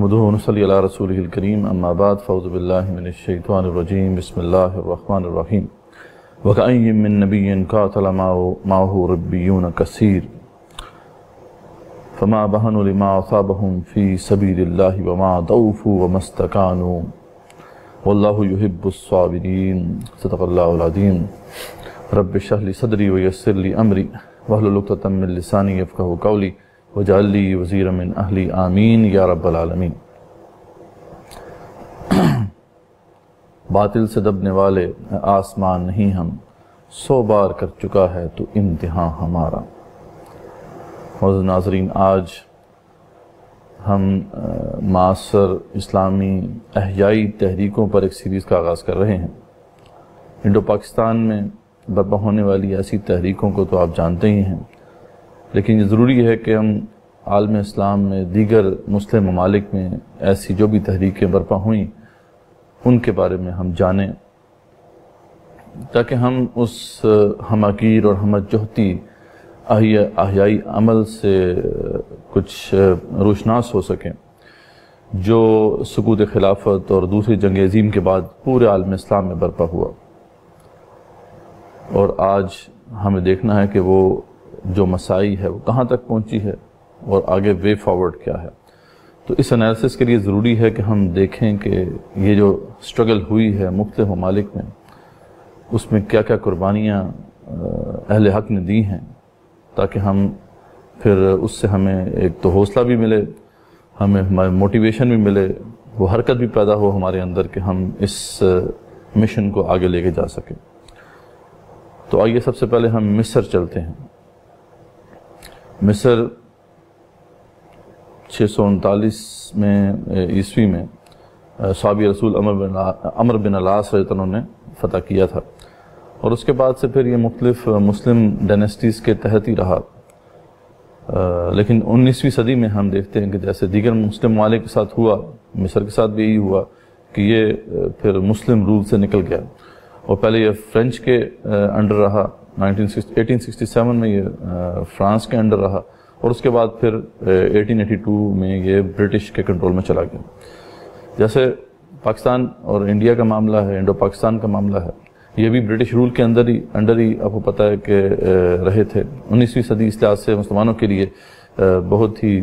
نحمدہ ونصلی علی رسولہ الکریم اما بعد فاعوذ باللہ من الشیطان الرجیم بسم اللہ الرحمن الرحیم وَكَأَيٍّ مِّن نَّبِيٍّ قَاتَلَ مَعَهُ رِبِّيُّونَ كَثِيرٌ فَمَا بَهَنُوا لِمَا أَصَابَهُمْ فِي سَبِيلِ اللَّهِ وَمَا ضَعُفُوا وَمَا اسْتَكَانُوا وَاللَّهُ يُحِبُّ الصَّابِرِينَ صدق اللہ العظیم رب اشرح لي صدری ویسر لي امری واحلل عقدۃ من لسانی یفقہوا قولی وجعل لی وزیرا من اہلی آمین یا رب العالمین۔ باطل سے دبنے والے آسمان نہیں ہم، 100 بار کر چکا ہے تو امتحان ہمارا۔ معزز ناظرین، آج ہم معاصر اسلامی احیائی تحریکوں پر ایک سیریز کا آغاز کر رہے ہیں۔ انڈو پاکستان میں برپا ہونے والی ایسی تحریکوں کو تو آپ جانتے ہی ہیں، لیکن یہ ضروری ہے کہ ہم عالم اسلام میں دیگر مسلم ممالک میں ایسی جو بھی تحریکیں برپا ہوئیں ان کے بارے میں ہم جانیں، تاکہ ہم اس ہمگیر اور ہمجہتی احیائی عمل سے کچھ روشناس ہو سکیں جو سقوط خلافت اور دوسری جنگ عظیم کے بعد پورے عالم اسلام میں برپا ہوا، اور آج ہمیں دیکھنا ہے کہ وہ جو مسائی ہے وہ کہاں تک پہنچی ہے اور آگے وے فارورڈ کیا ہے۔ تو اس انالیسس کے لیے ضروری ہے کہ ہم دیکھیں کہ یہ جو سٹرگل ہوئی ہے مختلف ممالک میں، اس میں کیا کیا قربانیاں اہل حق نے دی ہیں، تاکہ ہم پھر اس سے ہمیں ایک تو حوصلہ بھی ملے، ہمیں موٹیویشن بھی ملے، وہ حرکت بھی پیدا ہو ہمارے اندر کہ ہم اس مشن کو آگے لے کے جا سکیں۔ تو آئیے سب سے پہلے ہم مصر چلتے ہیں۔ مصر 639 میں عیسوی میں صحابی رسول عمر بن العاص رضی اللہ عنہ نے فتح کیا تھا، اور اس کے بعد سے پھر یہ مختلف مسلم ڈائنیسٹیز کے تحت ہی رہا، لیکن 19ویں صدی میں ہم دیکھتے ہیں کہ جیسے دیگر مسلم ممالک کے ساتھ ہوا، مصر کے ساتھ بھی یہی ہوا کہ یہ پھر مسلم رول سے نکل گیا، اور پہلے یہ فرینچ کے انڈر رہا، 1867 میں یہ فرانس کے انڈر رہا، اور اس کے بعد پھر 1882 میں یہ برٹش کے کنٹرول میں چلا گیا۔ جیسے پاکستان اور انڈیا کا معاملہ ہے، انڈو پاکستان کا معاملہ ہے، یہ بھی برٹش رول کے انڈر ہی آپ کو پتہ ہے کہ رہے تھے۔ 19ویں صدی اس لحاظ سے مسلمانوں کے لیے بہت ہی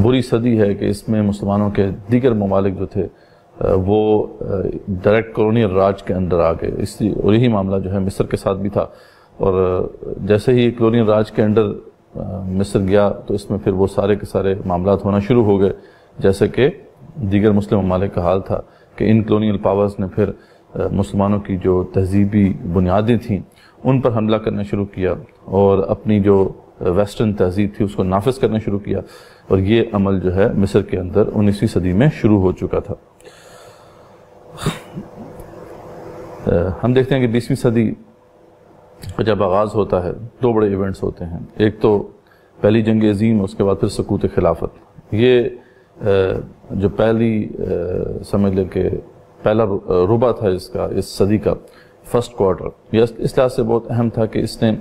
بری صدی ہے کہ اس میں مسلمانوں کے دیگر ممالک جو تھے وہ ڈائریکٹ کولونیل راج کے اندر آ گئے، اور یہی معاملہ جو ہے مصر کے ساتھ بھی تھا، اور جیسے ہی کولونیل راج کے انڈر مصر گیا تو اس میں پھر وہ سارے کے سارے معاملات ہونا شروع ہو گئے، جیسے کہ دیگر مسلم ممالک کا حال تھا کہ ان کولونیل پاورز نے پھر مسلمانوں کی جو تہذیبی بنیادیں تھیں ان پر حملہ کرنا شروع کیا، اور اپنی جو ویسٹرن تہذیب تھی اس کو نافذ کرنا شروع کیا، اور یہ عمل جو ہے مصر کے اندر 19ویں صدی میں شروع ہو چکا تھا۔ ہم دیکھتے ہیں کہ 20ویں صدی کا جب آغاز ہوتا ہے 2 بڑے ایونٹس ہوتے ہیں، ایک تو پہلی جنگ عظیم، اس کے بعد پھر سقوط خلافت۔ یہ جو پہلی سمجھ لیں کہ پہلا ربع تھا اس صدی کا، فرسٹ کوارٹر، یہ اس لحاظ سے بہت اہم تھا کہ اس نے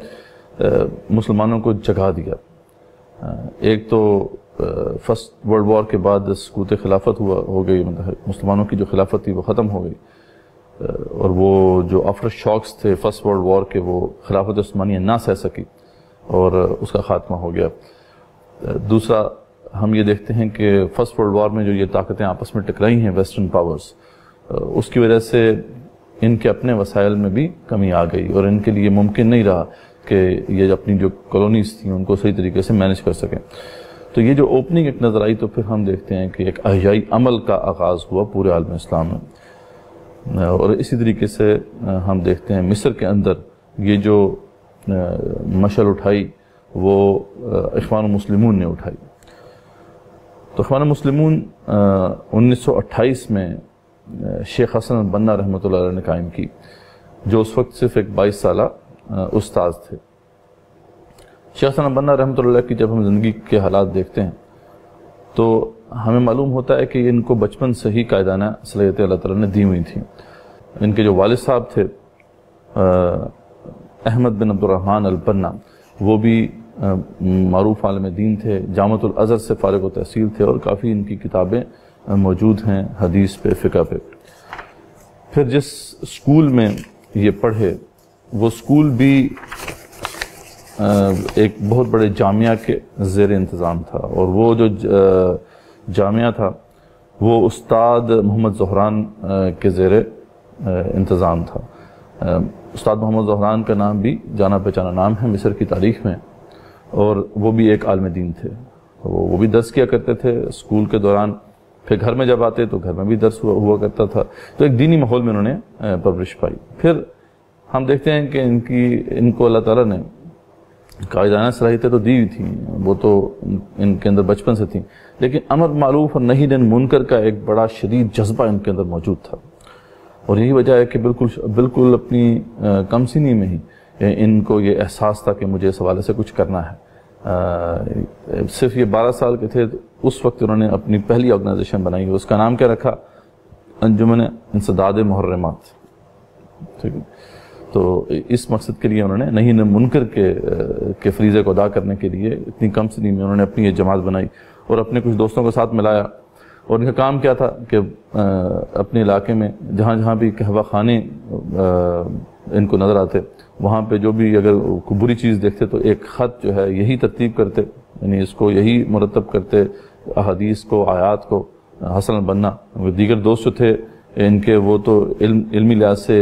مسلمانوں کو جگا دیا۔ ایک تو فرسٹ ورلڈ وار کے بعد سقوط خلافت ہو گئی، مطلب مسلمانوں کی جو خلافت تھی وہ ختم ہو گئی، اور وہ جو آفٹر شاکس تھے فرسٹ ورلڈ وار کے وہ خلافت عثمانیہ نہ سہ سکی اور اس کا خاتمہ ہو گیا۔ دوسرا ہم یہ دیکھتے ہیں کہ فرسٹ ورلڈ وار میں جو یہ طاقتیں آپس میں ٹکرائی ہیں ویسٹرن پاورز، اس کی وجہ سے ان کے اپنے وسائل میں بھی کمی آ گئی، اور ان کے لیے ممکن نہیں رہا کہ یہ اپنی جو کالونیز تھیں ان کو صحیح طریقے سے مینیج کر سکیں۔ تو یہ جو اوپننگ ایک نظر آئی، تو پھر ہم دیکھتے ہیں کہ ایک احیائی عمل کا آغاز ہوا پورے عالم اسلام میں، اور اسی طریقے سے ہم دیکھتے ہیں مصر کے اندر یہ جو مشعل اٹھائی وہ اخوان المسلمون نے اٹھائی۔ تو اخوان المسلمون 1928 میں شیخ حسن بنا رحمۃ اللہ علیہ نے قائم کی، جو اس وقت صرف ایک 22 سالہ استاذ تھے۔ شیخ حسن بنا رحمۃ اللہ علیہ کی جب ہم زندگی کے حالات دیکھتے ہیں تو ہمیں معلوم ہوتا ہے کہ ان کو بچپن سے ہی قائدانہ صلاحیتیں اللہ تعالیٰ نے دی ہوئی تھیں۔ ان کے جو والد صاحب تھے احمد بن عبد الرحمن البنا، وہ بھی معروف عالم دین تھے، جامعۃ الازہر سے فارغ التحصیل تھے، اور کافی ان کی کتابیں موجود ہیں حدیث پہ، فقہ پہ۔ پھر جس اسکول میں یہ پڑھے وہ اسکول بھی ایک بہت بڑے جامعہ کے زیر انتظام تھا، اور وہ جو جامعہ تھا وہ استاد محمد زہران کے زیر انتظام تھا۔ استاد محمد زہران کا نام بھی جانا پہچانا نام ہے مصر کی تاریخ میں، اور وہ بھی ایک عالم دین تھے۔ وہ بھی درس کیا کرتے تھے اسکول کے دوران، پھر گھر میں جب آتے تو گھر میں بھی درس ہوا کرتا تھا، تو ایک دینی ماحول میں انہوں نے پرورش پائی۔ پھر ہم دیکھتے ہیں کہ ان کو اللہ تعالیٰ نے قائدانہ صلاحیتیں تو دی ہوئی تھیں، وہ تو ان کے اندر بچپن سے تھیں، لیکن امر معروف اور نہی عن منکر کا ایک بڑا شدید جذبہ ان کے اندر موجود تھا، اور یہی وجہ ہے کہ بالکل اپنی کم سنی میں ہی ان کو یہ احساس تھا کہ مجھے اس حوالے سے کچھ کرنا ہے۔ صرف یہ 12 سال کے تھے، اس وقت انہوں نے اپنی پہلی آرگنائزیشن بنائی، اس کا نام کیا رکھا؟ انجمن انسداد محرمات، ٹھیک ہے۔ تو اس مقصد کے لیے انہوں نے نہی عن منکر کے فریضے کو ادا کرنے کے لیے اتنی کم سنی میں انہوں نے اپنی یہ جماعت بنائی، اور اپنے کچھ دوستوں کو ساتھ ملایا، اور ان کا کام کیا تھا کہ اپنے علاقے میں جہاں جہاں بھی قہوہ خانے ان کو نظر آتے، وہاں پہ جو بھی اگر کوئی بری چیز دیکھتے تو ایک خط جو ہے یہی ترتیب کرتے، یعنی اس کو یہی مرتب کرتے، احادیث کو، آیات کو۔ حسن البنا دیگر دوست جو تھے ان کے، وہ تو علمی لحاظ سے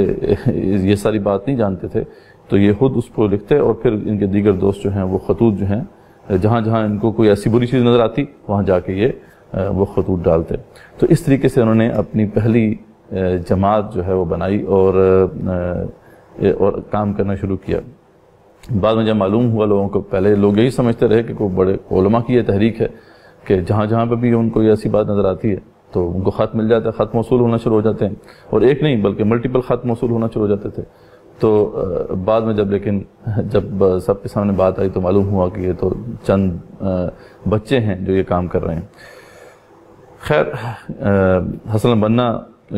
یہ ساری بات نہیں جانتے تھے، تو یہ خود اس کو لکھتے، اور پھر ان کے دیگر دوست جو ہیں وہ خطوط جو ہیں جہاں جہاں ان کو کوئی ایسی بری چیز نظر آتی وہاں جا کے یہ وہ خطوط ڈالتے۔ تو اس طریقے سے انہوں نے اپنی پہلی جماعت جو ہے وہ بنائی اور کام کرنا شروع کیا۔ بعد میں جب معلوم ہوا لوگوں کو، پہلے لوگ یہی سمجھتے رہے کہ کوئی بڑے علماء کی یہ تحریک ہے کہ جہاں جہاں پہ بھی ان کو یہ ایسی بات نظر آتی ہے تو ان کو خط مل جاتا ہے، خط موصول ہونا شروع ہو جاتے ہیں، اور ایک نہیں بلکہ ملٹیپل خط موصول ہونا شروع ہو جاتے تھے۔ تو بعد میں جب سب کے سامنے بات آئی تو معلوم ہوا کہ یہ تو چند بچے ہیں جو یہ کام کر رہے ہیں۔ خیر، حسن البنا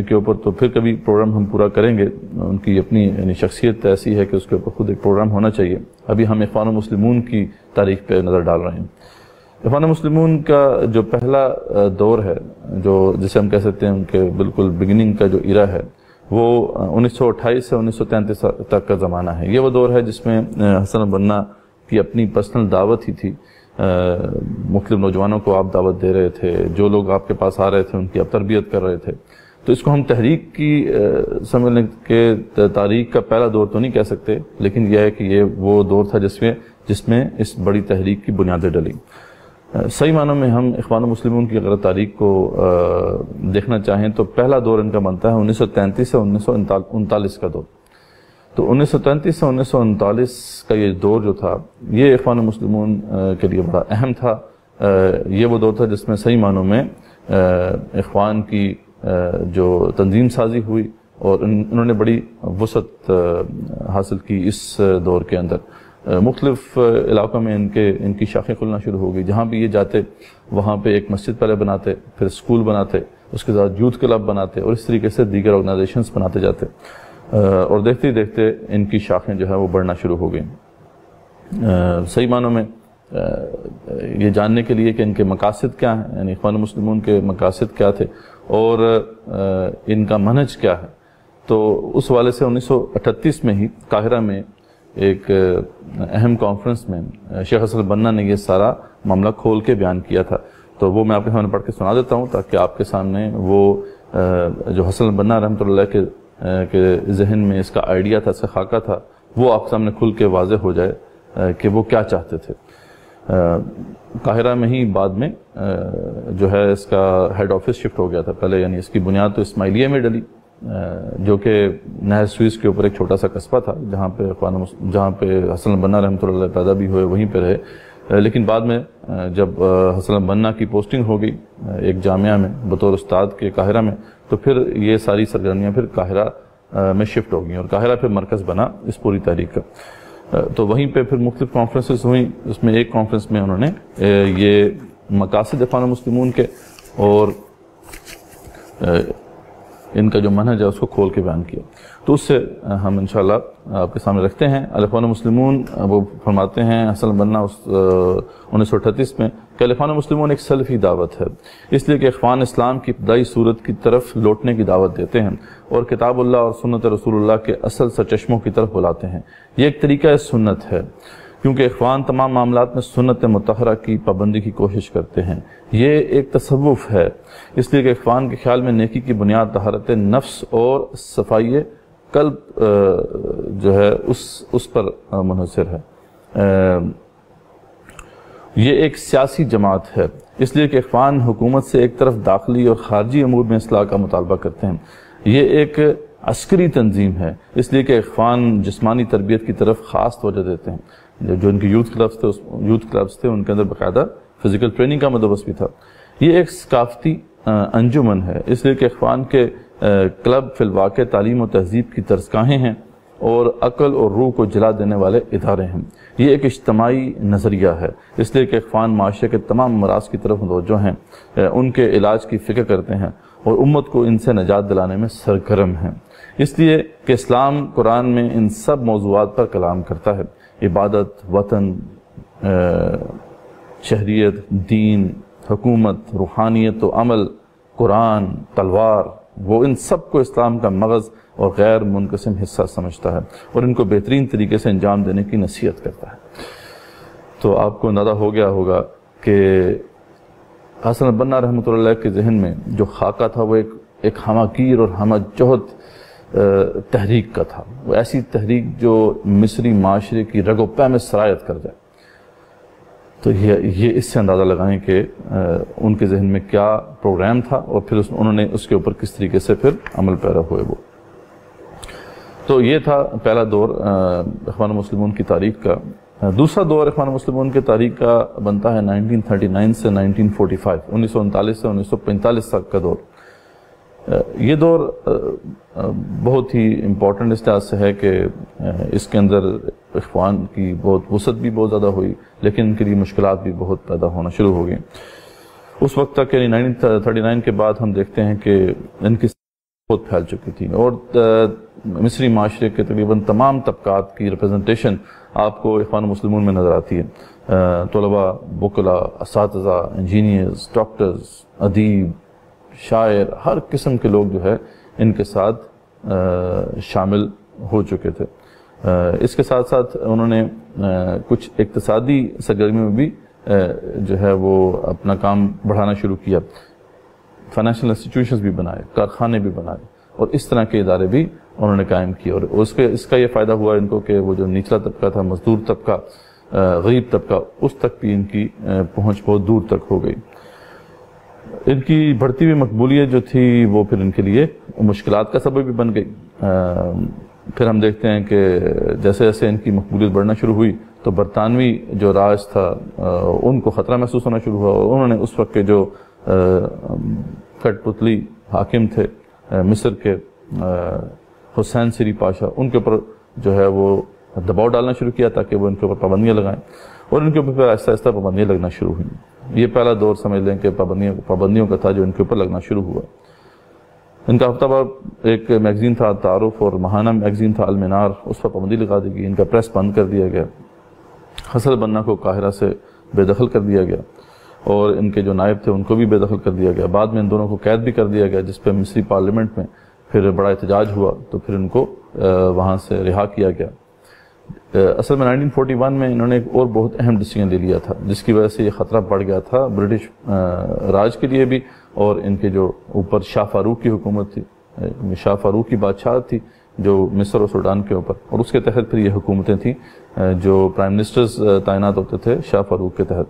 کے اوپر تو پھر کبھی پروگرام ہم پورا کریں گے، ان کی اپنی یعنی شخصیت ایسی ہے کہ اس کے اوپر خود ایک پروگرام ہونا چاہیے۔ ابھی ہم اخوان المسلمون کی تاریخ پہ نظر ڈال رہے ہیں۔ اخوان المسلمون کا جو پہلا دور ہے، جو جسے ہم کہہ سکتے ہیں ان کے بالکل بگننگ کا جو ایرا ہے، وہ 1928 سے 1933 تک کا زمانہ ہے۔ یہ وہ دور ہے جس میں حسن البنا کی اپنی پرسنل دعوت ہی تھی، مختلف نوجوانوں کو آپ دعوت دے رہے تھے، جو لوگ آپ کے پاس آ رہے تھے ان کی آپ تربیت کر رہے تھے۔ تو اس کو ہم تحریک کی سمجھنے کے تاریخ کا پہلا دور تو نہیں کہہ سکتے، لیکن یہ ہے کہ یہ وہ دور تھا جس میں اس بڑی تحریک کی بنیادیں ڈلی۔ صحیح معنوں میں ہم اخوان المسلمون کی اگر تاریخ کو دیکھنا چاہیں تو پہلا دور ان کا بنتا ہے 1933 سے 1939 کا دور۔ تو 1933 سے 1939 کا یہ دور جو تھا یہ اخوان المسلمون کے لیے بڑا اہم تھا۔ یہ وہ دور تھا جس میں صحیح معنوں میں اخوان کی جو تنظیم سازی ہوئی، اور انہوں نے بڑی وسعت حاصل کی اس دور کے اندر۔ مختلف علاقوں میں ان کی شاخیں کھلنا شروع ہو گئی، جہاں بھی یہ جاتے وہاں پہ ایک مسجد پہلے بناتے، پھر اسکول بناتے، اس کے ساتھ یوتھ کلب بناتے، اور اس طریقے سے دیگر آرگنائزیشنز بناتے جاتے، اور دیکھتے ہی دیکھتے ان کی شاخیں جو ہے وہ بڑھنا شروع ہو گئیں۔ صحیح معنوں میں یہ جاننے کے لیے کہ ان کے مقاصد کیا ہیں، یعنی اخوان المسلمون کے مقاصد کیا تھے اور ان کا منہج کیا ہے، تو اس حوالے سے 1938 میں ہی قاہرہ میں ایک اہم کانفرنس میں شیخ حسن البنا نے یہ سارا معاملہ کھول کے بیان کیا تھا۔ تو وہ میں آپ کے سامنے پڑھ کے سنا دیتا ہوں تاکہ آپ کے سامنے وہ جو حسن البنا رحمۃ اللہ کے ذہن میں اس کا آئیڈیا تھا، اس کا خاکہ تھا، وہ آپ کے سامنے کھل کے واضح ہو جائے کہ وہ کیا چاہتے تھے۔ قاہرہ میں ہی بعد میں جو ہے اس کا ہیڈ آفس شفٹ ہو گیا تھا پہلے، یعنی اس کی بنیاد تو اسماعیلیہ میں ڈلی، جو کہ نہر سوئس کے اوپر ایک چھوٹا سا قصبہ تھا، جہاں پہ حسن البنا رحمۃ اللہ پیدا بھی ہوئے، وہیں پہ رہے۔ لیکن بعد میں جب حسن البنا کی پوسٹنگ ہو گئی ایک جامعہ میں بطور استاد کے قاہرہ میں، تو پھر یہ ساری سرگرمیاں پھر قاہرہ میں شفٹ ہو گئیں، اور قاہرہ پھر مرکز بنا اس پوری تحریک کا۔ تو وہیں پہ پھر مختلف کانفرنسز ہوئیں، اس میں ایک کانفرنس میں انہوں نے یہ مقاصد اخوان المسلمون کے اور ان کا جو منہج ہے اس کو کھول کے بیان کیا۔ تو اس سے ہم انشاءاللہ آپ کے سامنے رکھتے ہیں۔ الاخوان المسلمون وہ فرماتے ہیں حسن البنا 1938 میں کہ الاخوان المسلمون ایک سلفی دعوت ہے، اس لیے کہ اخوان اسلام کی ابتدائی صورت کی طرف لوٹنے کی دعوت دیتے ہیں اور کتاب اللہ اور سنت رسول اللہ کے اصل سرچشموں کی طرف بلاتے ہیں۔ یہ ایک طریقہ سنت ہے، کیونکہ اخوان تمام معاملات میں سنت مطہرہ کی پابندی کی کوشش کرتے ہیں۔ یہ ایک تصوف ہے، اس لیے کہ اخوان کے خیال میں نیکی کی بنیاد طہارت نفس اور صفائی قلب جو ہے اس پر منحصر ہے۔ یہ ایک سیاسی جماعت ہے، اس لیے کہ اخوان حکومت سے ایک طرف داخلی اور خارجی امور میں اصلاح کا مطالبہ کرتے ہیں۔ یہ ایک عسکری تنظیم ہے، اس لیے کہ اخوان جسمانی تربیت کی طرف خاص توجہ دیتے ہیں۔ جو ان کے یوتھ کلبز تھے ان کے اندر باقاعدہ فزیکل ٹریننگ کا بندوبست بھی تھا۔ یہ ایک ثقافتی انجمن ہے، اس لیے کہ اخوان کے کلب فی الواقع تعلیم و تہذیب کی درسگاہیں ہیں اور عقل اور روح کو جلا دینے والے ادارے ہیں۔ یہ ایک اجتماعی نظریہ ہے، اس لیے کہ اخوان معاشرے کے تمام امراض کی طرف متوجہ ہیں، ان کے علاج کی فکر کرتے ہیں اور امت کو ان سے نجات دلانے میں سرگرم ہیں، اس لیے کہ اسلام قرآن میں ان سب موضوعات پر کلام کرتا ہے۔ عبادت، وطن، شہریت، دین، حکومت، روحانیت و عمل، قرآن، تلوار، وہ ان سب کو اسلام کا مغز اور غیر منقسم حصہ سمجھتا ہے اور ان کو بہترین طریقے سے انجام دینے کی نصیحت کرتا ہے۔ تو آپ کو اندازہ ہو گیا ہوگا کہ حسن البنا رحمۃ اللہ علیہ کے ذہن میں جو خاکہ تھا وہ ایک ہمہ گیر اور ہمہ جہد تحریک کا تھا، وہ ایسی تحریک جو مصری معاشرے کی رگ و پے میں سرایت کر جائے۔ تو یہ اس سے اندازہ لگائیں کہ ان کے ذہن میں کیا پروگرام تھا اور پھر انہوں نے اس کے اوپر کس طریقے سے پھر عمل پیرا ہوئے وہ۔ تو یہ تھا پہلا دور اخوان المسلمون کی تاریخ کا۔ دوسرا دور اخوان المسلمون کی تاریخ کا بنتا ہے 1939 سے 1945، 1939 سے 1945 تک کا دور۔ یہ دور بہت ہی امپورٹنٹ اس لحاظ سے ہے کہ اس کے اندر اخوان کی بہت وسعت بھی بہت زیادہ ہوئی، لیکن ان کے لیے مشکلات بھی بہت پیدا ہونا شروع ہو گئیں۔ اس وقت تک یعنی 1939 کے بعد ہم دیکھتے ہیں کہ ان کی بہت پھیل چکی تھی اور مصری معاشرے کے تقریباً تمام طبقات کی ریپرزنٹیشن آپ کو اخوان المسلمون میں نظر آتی ہے۔ طلباء، وکلاء، اساتذہ، انجینئرز، ڈاکٹرز، ادیب، شاعر، ہر قسم کے لوگ جو ہے ان کے ساتھ شامل ہو چکے تھے۔ اس کے ساتھ ساتھ انہوں نے کچھ اقتصادی سرگرمیوں میں بھی جو ہے وہ اپنا کام بڑھانا شروع کیا، فائنینشیل انسٹیٹیوشنز بھی بنائے، کارخانے بھی بنائے اور اس طرح کے ادارے بھی انہوں نے قائم کیے، اور اس کا یہ فائدہ ہوا ان کو کہ وہ جو نچلا طبقہ تھا، مزدور طبقہ، غریب طبقہ، اس تک بھی ان کی پہنچ بہت دور تک ہو گئی۔ ان کی بڑھتی ہوئی مقبولیت جو تھی وہ پھر ان کے لیے مشکلات کا سبب بھی بن گئی۔ پھر ہم دیکھتے ہیں کہ جیسے جیسے ان کی مقبولیت بڑھنا شروع ہوئی تو برطانوی جو راج تھا ان کو خطرہ محسوس ہونا شروع ہوا، اور انہوں نے اس وقت کے جو کٹ پتلی حاکم تھے مصر کے حسین سری پاشا، ان کے اوپر جو ہے وہ دباؤ ڈالنا شروع کیا تاکہ وہ ان کے اوپر پابندیاں لگائیں، اور ان کے اوپر پھر آہستہ آہستہ پابندیاں لگنا شروع ہوئیں۔ یہ پہلا دور سمجھ لیں کہ پابندیوں کا تھا جو ان کے اوپر لگنا شروع ہوا۔ ان کا ہفتہ وار ایک میگزین تھا تعارف، اور ماہانہ میگزین تھا المنار، اس پر پابندی لگا دی گئی، ان کا پریس بند کر دیا گیا، حسن البنا کو قاہرہ سے بے دخل کر دیا گیا، اور ان کے جو نائب تھے ان کو بھی بے دخل کر دیا گیا۔ بعد میں ان دونوں کو قید بھی کر دیا گیا، جس پہ مصری پارلیمنٹ میں پھر بڑا احتجاج ہوا، تو پھر ان کو وہاں سے رہا کیا گیا۔ اصل میں 1941 میں انہوں نے ایک اور بہت اہم ڈیسیژن لے لیا تھا، جس کی وجہ سے یہ خطرہ بڑھ گیا تھا برٹش راج کے لیے بھی، اور ان کے جو اوپر شاہ فاروق کی حکومت تھی، شاہ فاروق کی بادشاہت تھی جو مصر اور سوڈان کے اوپر، اور اس کے تحت پھر یہ حکومتیں تھیں جو پرائم منسٹرز تعینات ہوتے تھے شاہ فاروق کے تحت،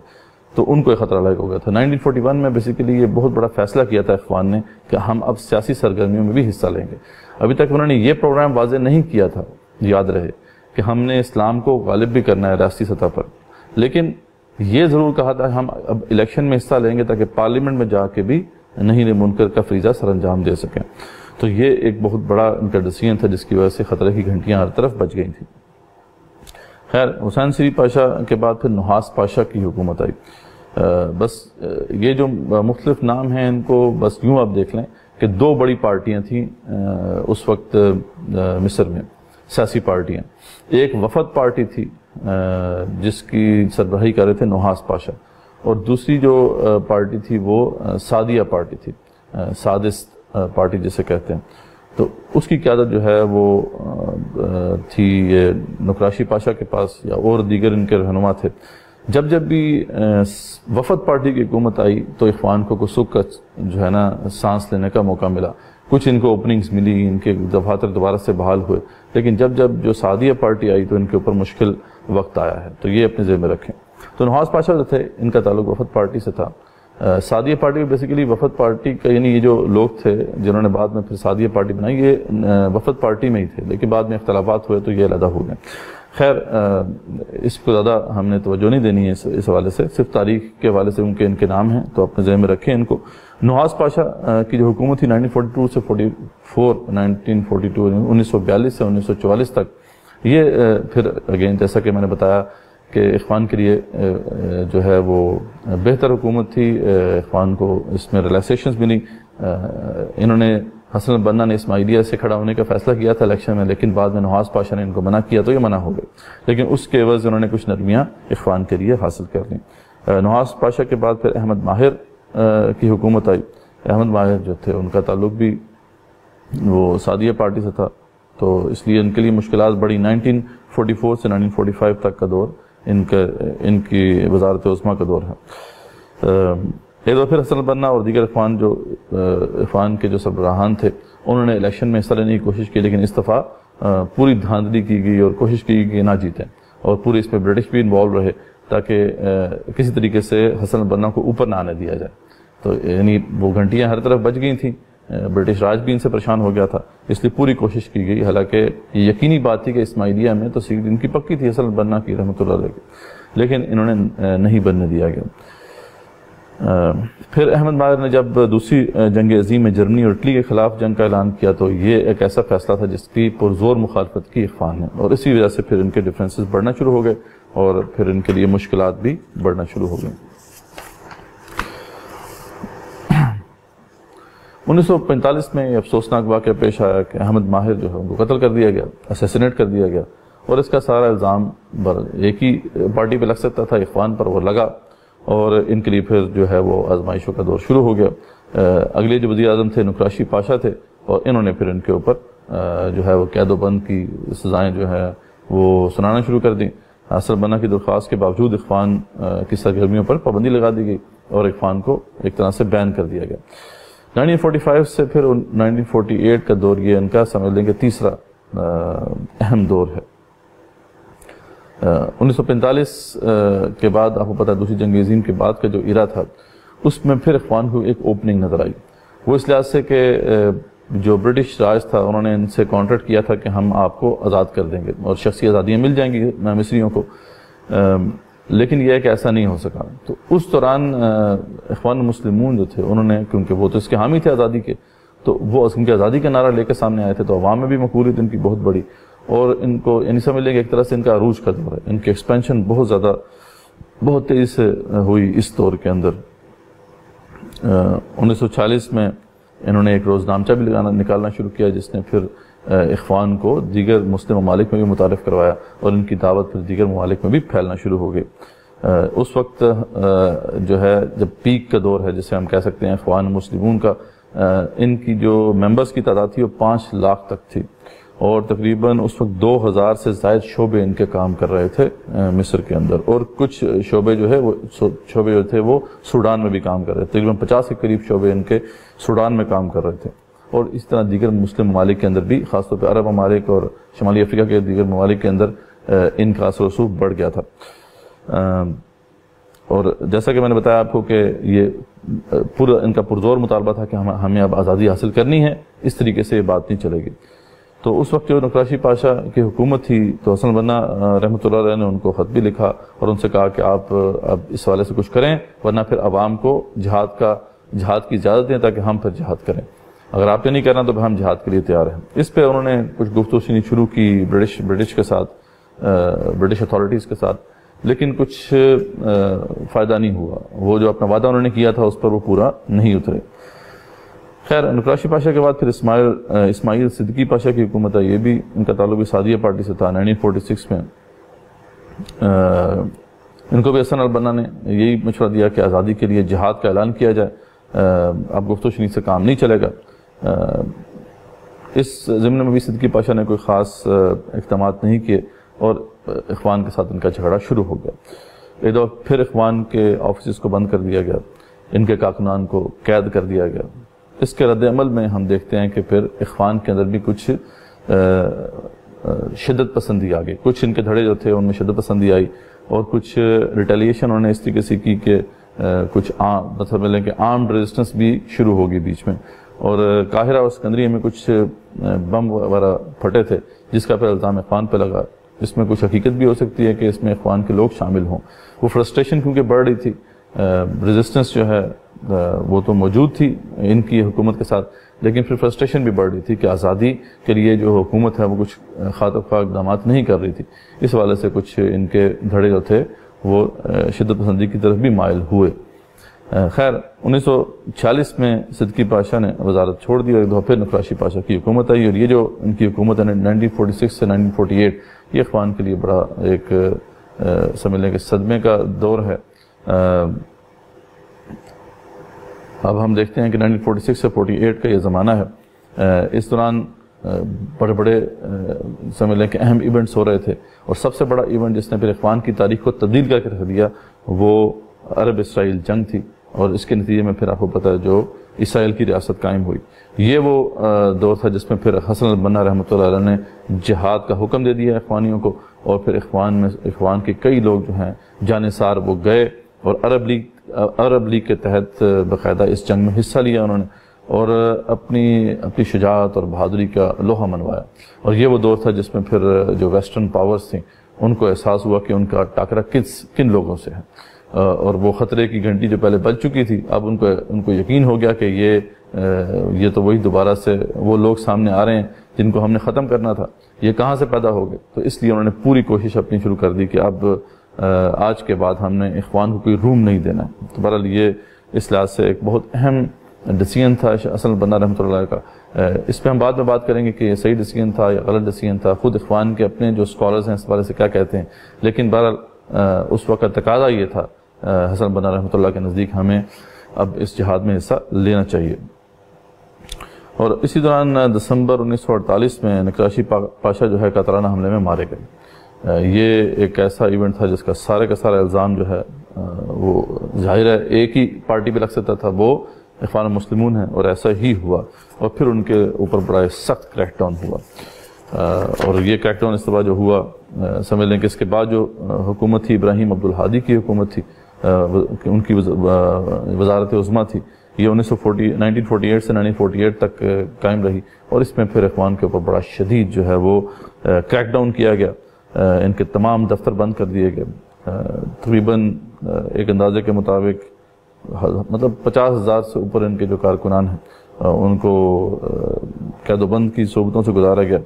تو ان کو ایک خطرہ لاحق ہو گیا تھا۔ 1941 میں بیسیکلی یہ بہت بڑا فیصلہ کیا تھا اخوان نے کہ ہم اب سیاسی سرگرمیوں میں بھی حصہ لیں گے۔ ابھی تک انہوں نے یہ پروگرام واضح نہیں کیا تھا، یاد رہے، کہ ہم نے اسلام کو غالب بھی کرنا ہے ریاستی سطح پر، لیکن یہ ضرور کہا تھا ہم اب الیکشن میں حصہ لیں گے تاکہ پارلیمنٹ میں جا کے بھی نہیں منکر کا فریضہ سر انجام دے سکیں۔ تو یہ ایک بہت بڑا ان کا ڈیسیژن تھا جس کی وجہ سے خطرے کی گھنٹیاں ہر طرف بج گئی تھیں۔ خیر، حسین سری پاشا کے بعد پھر نحاس پاشا کی حکومت آئی۔ بس یہ جو مختلف نام ہیں ان کو بس یوں آپ دیکھ لیں کہ دو بڑی پارٹیاں تھیں اس وقت مصر میں، سیاسی پارٹیاں. ایک وفد پارٹی تھی جس کی سربراہی کر رہے تھے نحاس پاشا، اور دوسری جو پارٹی تھی وہ سعدیہ پارٹی تھی، سادس پارٹی جسے کہتے ہیں. تو اس کی قیادت جو ہے وہ تھی یہ نقراشی پاشا کے پاس یا اور دیگر ان کے رہنما تھے. جب بھی وفد پارٹی کی حکومت آئی تو اخوان کو سکھ کا جو ہے نا سانس لینے کا موقع ملا، کچھ ان کو اوپننگز ملی، ان کے دفاتر دوبارہ سے بحال ہوئے. لیکن جب جو سعدیہ پارٹی آئی تو ان کے اوپر مشکل وقت آیا ہے، تو یہ اپنے ذہن میں رکھیں. تو نحاس پاشا جو تھے ان کا تعلق وفد پارٹی سے تھا. سعدیہ پارٹی بیسیکلی وفد پارٹی کا، یعنی یہ جو لوگ تھے جنہوں نے بعد میں پھر سعدیہ پارٹی بنائی، یہ وفد پارٹی میں ہی تھے، لیکن بعد میں اختلافات ہوئے تو یہ علیحدہ ہو گئے. خیر اس کو زیادہ ہم نے توجہ نہیں دینی ہے اس حوالے سے، صرف تاریخ کے حوالے سے ان کے نام ہیں تو اپنے ذہن میں رکھیں ان کو. نحاس پاشا کی جو حکومت تھی 1942 سے 1942 سے 1944 تک، یہ پھر اگین جیسا کہ میں نے بتایا کہ اخوان کے لیے جو ہے وہ بہتر حکومت تھی. اخوان کو اس میں ریلیکسیشنز ملی. انہوں نے حسن البنا نے اسماعیلیہ سے کھڑا ہونے کا فیصلہ کیا تھا الیکشن میں، لیکن بعد میں نحاس پاشا نے ان کو منع کیا تو یہ منع ہو گئے، لیکن اس کے عوض انہوں نے کچھ نرمیاں اخوان کے لیے حاصل کر لیں. نحاس پاشا کے بعد پھر احمد ماہر کی حکومت آئی. احمد ماہر جو تھے ان کا تعلق بھی وہ سعدیہ پارٹی سے تھا، تو اس لیے ان کے لیے مشکلات بڑی. 1944 سے 1945 تک کا دور ان کی وزارت عظمیٰ کا دور ہے. ایک دفعہ پھر حسن البنا اور دیگر اخوان کے جو سربراہان تھے انہوں نے الیکشن میں حصہ لینے کی کوشش کی، لیکن اس دفعہ پوری دھاندلی کی گئی اور کوشش کی گئی کہ نہ جیتیں، اور پوری اس میں برٹش بھی انوالو رہے تاکہ کسی طریقے سے حسن البنا کو اوپر نہ آنے دیا جائے. تو یعنی وہ گھنٹیاں ہر طرف بج گئی تھیں، برٹش راج بھی ان سے پریشان ہو گیا تھا، اس لیے پوری کوشش کی گئی. حالانکہ یہ یقینی بات تھی کہ اسماعیلیہ میں تو سیٹ ان کی پکی تھی حسن البنا کی رحمۃ اللہ علیہ کی، لیکن انہوں نے نہیں بننے دیا گیا. پھر احمد ماہر نے جب دوسری جنگ عظیم میں جرمنی اور اٹلی کے خلاف جنگ کا اعلان کیا تو یہ ایک ایسا فیصلہ تھا جس کی پرزور مخالفت کی اخوان نے، اور اسی وجہ سے پھر ان کے ڈیفرنسز بڑھنا شروع ہو گئے اور پھر ان کے لیے مشکلات بھی بڑھنا شروع ہو گئیں. 1945 میں یہ افسوسناک واقعہ پیش آیا کہ احمد ماہر جو ہے ان کو قتل کر دیا گیا، اسیسینیٹ کر دیا گیا، اور اس کا سارا الزام ایک ہی پارٹی پہ لگ سکتا تھا، اخوان پر وہ لگا، اور ان کے لیے پھر جو ہے وہ آزمائشوں کا دور شروع ہو گیا. اگلے جو وزیر اعظم تھے نقراشی پاشا تھے، اور انہوں نے پھر ان کے اوپر جو ہے وہ قید و بند کی سزائیں جو ہے وہ سنانا شروع کر دیں. حسن البنا کی درخواست کے باوجود اخوان کی سرگرمیوں پر پابندی لگا دی گئی اور اخوان کو ایک طرح سے بین کر دیا گیا. 1945 سے پھر 1948 کا دور یہ ان کا سمجھ لیں کہ تیسرا اہم دور ہے. 1945 کے بعد آپ کو پتہ ہے دوسری جنگ عظیم کے بعد کا جو ایرا تھا اس میں پھر اخوان کو ایک اوپننگ نظر آئی. وہ اس لحاظ سے کہ جو برٹش راج تھا انہوں نے ان سے کانٹریکٹ کیا تھا کہ ہم آپ کو آزاد کر دیں گے اور شخصی آزادیاں مل جائیں گی مصریوں کو، لیکن یہ ہے کہ ایسا نہیں ہو سکا. تو اس دوران اخوان المسلمون جو تھے انہوں نے، کیونکہ وہ تو اس کے حامی تھے آزادی کے، تو وہ ان کی آزادی کا نعرہ لے کے سامنے آئے تھے، تو عوام میں بھی مقبولیت ان کی بہت بڑی، اور ان کو یعنی سمجھ لیں کہ ایک طرح سے ان کا عروج کا دور ہے. ان کی ایکسپینشن بہت زیادہ بہت تیزی سے ہوئی اس دور کے اندر. 1946 میں انہوں نے ایک روزنامچہ بھی نکالنا شروع کیا جس نے پھر اخوان کو دیگر مسلم ممالک میں بھی متعارف کروایا، اور ان کی دعوت پھر دیگر ممالک میں بھی پھیلنا شروع ہو گئی. اس وقت جو ہے جب پیک کا دور ہے جسے ہم کہہ سکتے ہیں اخوان مسلمون کا، ان کی جو ممبرز کی تعداد تھی وہ 5 لاکھ تک تھی، اور تقریباً اس وقت 2000 سے زائد شعبے ان کے کام کر رہے تھے مصر کے اندر، اور کچھ شعبے جو تھے وہ سوڈان میں بھی کام کر رہے تھے. تقریباً 50 کے قریب شعبے ان کے سوڈان میں کام کر رہے تھے، اور اس طرح دیگر مسلم ممالک کے اندر بھی، خاص طور پہ عرب ممالک اور شمالی افریقہ کے دیگر ممالک کے اندر ان کا اثر و رسوخ بڑھ گیا تھا. اور جیسا کہ میں نے بتایا آپ کو کہ یہ پورا ان کا پرزور مطالبہ تھا کہ ہمیں اب آزادی حاصل کرنی ہے، اس طریقے سے یہ بات نہیں چلے گی. تو اس وقت جو نقراشی پاشا کی حکومت تھی تو حسن البنا رحمۃ اللہ علیہ نے ان کو خط بھی لکھا اور ان سے کہا کہ آپ اب اس حوالے سے کچھ کریں، ورنہ پھر عوام کو جہاد کی اجازت دیں تاکہ ہم پھر جہاد کریں. اگر آپ نے نہیں کرنا تو ہم جہاد کے لیے تیار ہیں. اس پہ انہوں نے کچھ گفتگو شروع کی برٹش کے ساتھ، برٹش اتھارٹیز کے ساتھ، لیکن کچھ فائدہ نہیں ہوا. وہ جو اپنا وعدہ انہوں نے کیا تھا اس پر وہ پورا نہیں اترے. خیر نقراشی پاشا کے بعد پھر اسماعیل صدیقی پاشا کی حکومت ہے، یہ بھی ان کا تعلق بھی سعدیہ پارٹی سے تھا 1946 میں۔ ان کو بھی حسن البنا نے یہی مشورہ دیا کہ آزادی کے لیے جہاد کا اعلان کیا جائے، اب گفت و شنید سے کام نہیں چلے گا۔ اس ضمن میں بھی صدیقی پاشا نے کوئی خاص اقدامات نہیں کیے اور اخوان کے ساتھ ان کا جھگڑا شروع ہو گیا۔ ایک دفعہ پھر اخوان کے آفیسز کو بند کر دیا گیا، ان کے کارکنان کو قید کر دیا گیا۔ اس کے رد عمل میں ہم دیکھتے ہیں کہ پھر اخوان کے اندر بھی کچھ شدت پسندی آ گئی، کچھ ان کے دھڑے جو تھے ان میں شدت پسندی آئی اور کچھ ریٹیلیشن انہوں نے اس طریقے سے کی کہ کچھ مطلب لیں کہ آرمڈ ریزسٹنس بھی شروع ہوگی بیچ میں، اور قاہرہ اور اسکندریہ میں کچھ بم وغیرہ پھٹے تھے جس کا پھر الزام اخوان پہ لگا۔ اس میں کچھ حقیقت بھی ہو سکتی ہے کہ اس میں اخوان کے لوگ شامل ہوں۔ وہ فرسٹریشن کیونکہ بڑھ رہی تھی، ریزسٹنس جو ہے وہ تو موجود تھی ان کی حکومت کے ساتھ، لیکن پھر فرسٹریشن بھی بڑھ رہی تھی کہ آزادی کے لیے جو حکومت ہے وہ کچھ خاطر خواہ اقدامات نہیں کر رہی تھی، اس حوالے سے کچھ ان کے دھڑے جو تھے وہ شدت پسندی کی طرف بھی مائل ہوئے۔ خیر 1946 میں صدیقی پاشا نے وزارت چھوڑ دی اور ایک دفعہ پھر نقراشی پاشا کی حکومت آئی، اور یہ جو ان کی حکومت ہے 1946 سے 1948 یہ اخوان کے لیے بڑا ایک سمجھ لیں کہ صدمے کا دور ہے۔ اب ہم دیکھتے ہیں کہ 1946 سے 48 کا یہ زمانہ ہے، اس دوران بڑے بڑے سمجھ لیں کہ اہم ایونٹس ہو رہے تھے، اور سب سے بڑا ایونٹ جس نے پھر اخوان کی تاریخ کو تبدیل کر کے رکھ دیا وہ عرب اسرائیل جنگ تھی، اور اس کے نتیجے میں پھر آپ کو پتہ ہے جو اسرائیل کی ریاست قائم ہوئی۔ یہ وہ دور تھا جس میں پھر حسن البنا رحمۃ اللہ علیہ نے جہاد کا حکم دے دیا اخوانیوں کو، اور پھر اخوان کے کئی لوگ جو ہیں جانثار وہ گئے اور عرب لیگ کے تحت باقاعدہ اس جنگ میں حصہ لیا انہوں نے، اور اپنی شجاعت اور بہادری کا لوہا منوایا۔ اور یہ وہ دور تھا جس میں پھر جو ویسٹرن پاورز تھیں ان کو احساس ہوا کہ ان کا ٹاکرا کن لوگوں سے ہے، اور وہ خطرے کی گھنٹی جو پہلے بج چکی تھی اب ان کو یقین ہو گیا کہ یہ تو وہی دوبارہ سے وہ لوگ سامنے آ رہے ہیں جن کو ہم نے ختم کرنا تھا، یہ کہاں سے پیدا ہو گئے۔ تو اس لیے انہوں نے پوری کوشش اپنی شروع کر دی کہ اب آج کے بعد ہم نے اخوان کو کوئی روم نہیں دینا ہے۔ تو بہرحال یہ اس لحاظ سے ایک بہت اہم ڈیسیژن تھا حسن البنا رحمۃ اللہ کا۔ اس پہ ہم بعد میں بات کریں گے کہ یہ صحیح ڈیسیژن تھا یا غلط ڈیسیژن تھا، خود اخوان کے اپنے جو اسکالرز ہیں اس بارے سے کیا کہتے ہیں، لیکن بہرحال اس وقت تقاضا یہ تھا حسن البنا رحمۃ اللہ کے نزدیک ہمیں اب اس جہاد میں حصہ لینا چاہیے۔ اور اسی دوران دسمبر 1948 میں نقراشی پاشا جو ہے کاترانہ حملے میں مارے گئے۔ یہ ایک ایسا ایونٹ تھا جس کا سارا الزام جو ہے وہ ظاہر ہے ایک ہی پارٹی پہ لگ سکتا تھا، وہ اخوان المسلمون ہیں، اور ایسا ہی ہوا، اور پھر ان کے اوپر بڑا سخت کریک ڈاؤن ہوا۔ اور یہ کریک ڈاؤن اس طرح جو ہوا سمجھ لیں کہ اس کے بعد جو حکومت تھی ابراہیم عبدالہادی کی حکومت تھی، ان کی وزارت عظمیٰ تھی، یہ 1948 سے 1948 تک قائم رہی، اور اس میں پھر اخوان کے اوپر بڑا شدید جو ہے وہ کریک ڈاؤن کیا گیا، ان کے تمام دفتر بند کر دیے گئے۔ تقریباً ایک اندازے کے مطابق مطلب 50,000 سے اوپر ان کے جو کارکنان ہیں ان کو قید و بند کی صحبتوں سے گزارا گیا،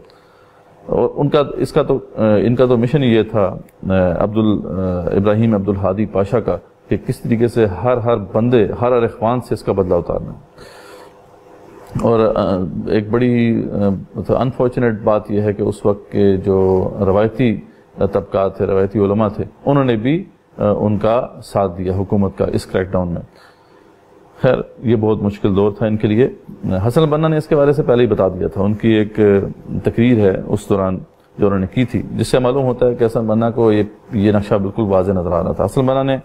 اور ان کا تو مشن یہ تھا ابراہیم عبدالہادی پاشا کا کہ کس طریقے سے ہر بندے ہر اخوان سے اس کا بدلہ اتارنا۔ اور ایک بڑی انفارچونیٹ بات یہ ہے کہ اس وقت کے جو روایتی طبقات تھے، روایتی علماء تھے، انہوں نے بھی ان کا ساتھ دیا حکومت کا اس کریک ڈاؤن میں۔ خیر یہ بہت مشکل دور تھا ان کے لیے۔ حسن البنا نے اس کے بارے سے پہلے ہی بتا دیا تھا، ان کی ایک تقریر ہے اس دوران جو انہوں نے کی تھی، جس سے معلوم ہوتا ہے کہ حسن البنا کو یہ نقشہ بالکل واضح نظر آ رہا تھا۔ حسن البنا نے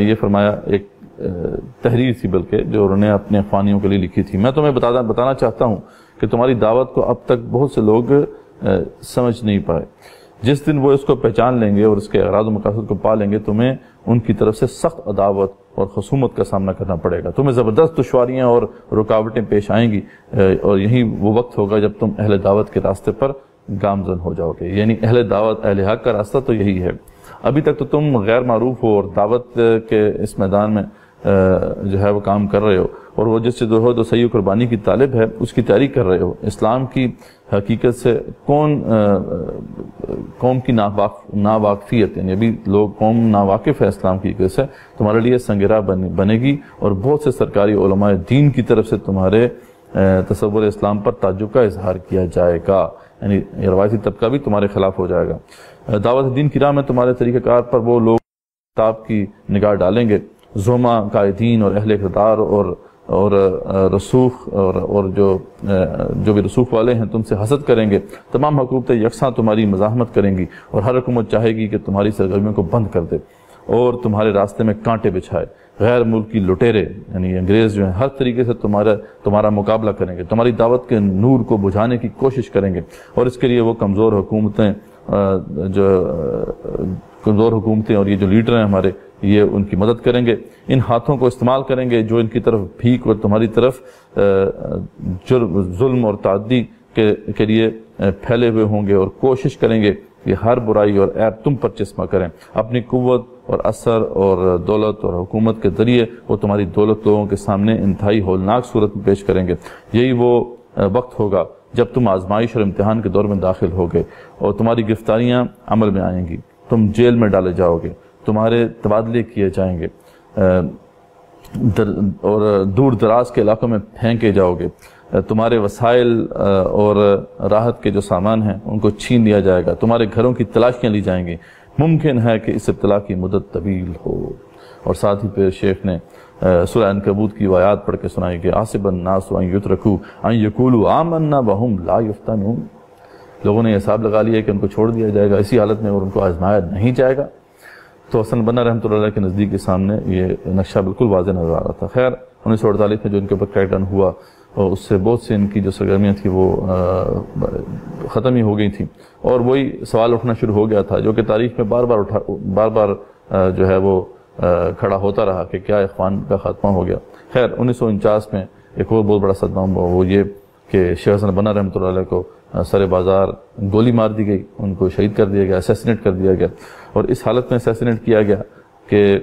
یہ فرمایا، ایک تحریر تھی بلکہ جو انہوں نے اپنے اخوانیوں کے لیے لکھی تھی، میں تمہیں بتانا چاہتا ہوں کہ تمہاری دعوت کو اب تک بہت سے لوگ سمجھ نہیں پائے، جس دن وہ اس کو پہچان لیں گے اور اس کے اغراض و مقاصد کو پا لیں گے تمہیں ان کی طرف سے سخت عداوت اور خصومت کا سامنا کرنا پڑے گا، تمہیں زبردست دشواریاں اور رکاوٹیں پیش آئیں گی، اور یہی وہ وقت ہوگا جب تم اہل دعوت کے راستے پر گامزن ہو جاؤ گے۔ یعنی اہل دعوت اہل حق کا راستہ تو یہی ہے، ابھی تک تو تم غیر معروف ہو اور دعوت کے اس میدان میں جو ہے وہ کام کر رہے ہو، اور وہ جس سے ہو تو صحیح قربانی کی طالب ہے اس کی تیاری کر رہے ہو۔ اسلام کی حقیقت سے قوم کی ناواقفیت، یعنی ابھی قوم ناواقف ہے اسلام کی حقیقت سے، تمہارے لیے سنگراہ بنے گی، اور بہت سے سرکاری علماء دین کی طرف سے تمہارے تصور اسلام پر تعجب کا اظہار کیا جائے گا، یعنی روایتی طبقہ بھی تمہارے خلاف ہو جائے گا۔ دعوت دین کی راہ میں تمہارے طریقہ کار پر وہ لوگ کتاب کی نگاہ ڈالیں گے، زوما قائدین اور اہل اقتدار اور رسوخ اور جو بھی رسوخ والے ہیں تم سے حسد کریں گے۔ تمام حکومتیں یکساں تمہاری مزاحمت کریں گی، اور ہر حکومت چاہے گی کہ تمہاری سرگرمیوں کو بند کر دے اور تمہارے راستے میں کانٹے بچھائے۔ غیر ملکی لٹیرے یعنی انگریز جو ہیں ہر طریقے سے تمہارا مقابلہ کریں گے، تمہاری دعوت کے نور کو بجھانے کی کوشش کریں گے، اور اس کے لیے وہ کمزور حکومتیں اور یہ جو لیڈر ہیں ہمارے، یہ ان کی مدد کریں گے۔ ان ہاتھوں کو استعمال کریں گے جو ان کی طرف بھیک اور تمہاری طرف ظلم اور تعدی کے لیے پھیلے ہوئے ہوں گے، اور کوشش کریں گے کہ ہر برائی اور عیب تم پر چشمہ کریں۔ اپنی قوت اور اثر اور دولت اور حکومت کے ذریعے وہ تمہاری دولت لوگوں کے سامنے انتہائی ہولناک صورت میں پیش کریں گے۔ یہی وہ وقت ہوگا جب تم آزمائش اور امتحان کے دور میں داخل ہوگے، اور تمہاری گرفتاریاں عمل میں آئیں گی، تم جیل میں ڈالے جاؤ گے، تمہارے تبادلے کیے جائیں گے، اور دور دراز کے علاقوں میں پھینکے جاؤ گے، تمہارے وسائل اور راحت کے جو سامان ہیں ان کو چھین لیا جائے گا، تمہارے گھروں کی تلاشیاں لی جائیں گی، ممکن ہے کہ اس ابتلا کی مدت طویل ہو۔ اور ساتھ ہی پھر شیخ نے سورہ عنکبوت کی آیات پڑھ کے سنائی کہ حسب الناس ان یترکوا ان یقولوا آمنا وهم لا یفتنون، لوگوں نے حساب لگا لیا کہ ان کو چھوڑ دیا جائے گا اسی حالت میں اور ان کو آزمایا نہیں جائے گا۔ تو حسن بنا رحمۃ اللہ علیہ کے نزدیک کے سامنے یہ نقشہ بالکل واضح نظر آ رہا تھا۔ خیر 1948 میں جو ان کے اوپر کریک ڈاؤن ہوا، اور اس سے بہت سے ان کی جو سرگرمیاں تھیں وہ ختم ہی ہو گئی تھیں، اور وہی سوال اٹھنا شروع ہو گیا تھا جو کہ تاریخ میں بار بار جو ہے وہ کھڑا ہوتا رہا کہ کیا اخوان کا خاتمہ ہو گیا۔ خیر 1949 میں ایک اور بہت بڑا صدمہ ہوا، وہ یہ کہ شیخ حسن بنا رحمۃ اللہ علیہ کو سر بازار گولی مار دی گئی، ان کو شہید کر دیا گیا، اسیسینیٹ کر دیا گیا، اور اس حالت میں اسیسینیٹ کیا گیا کہ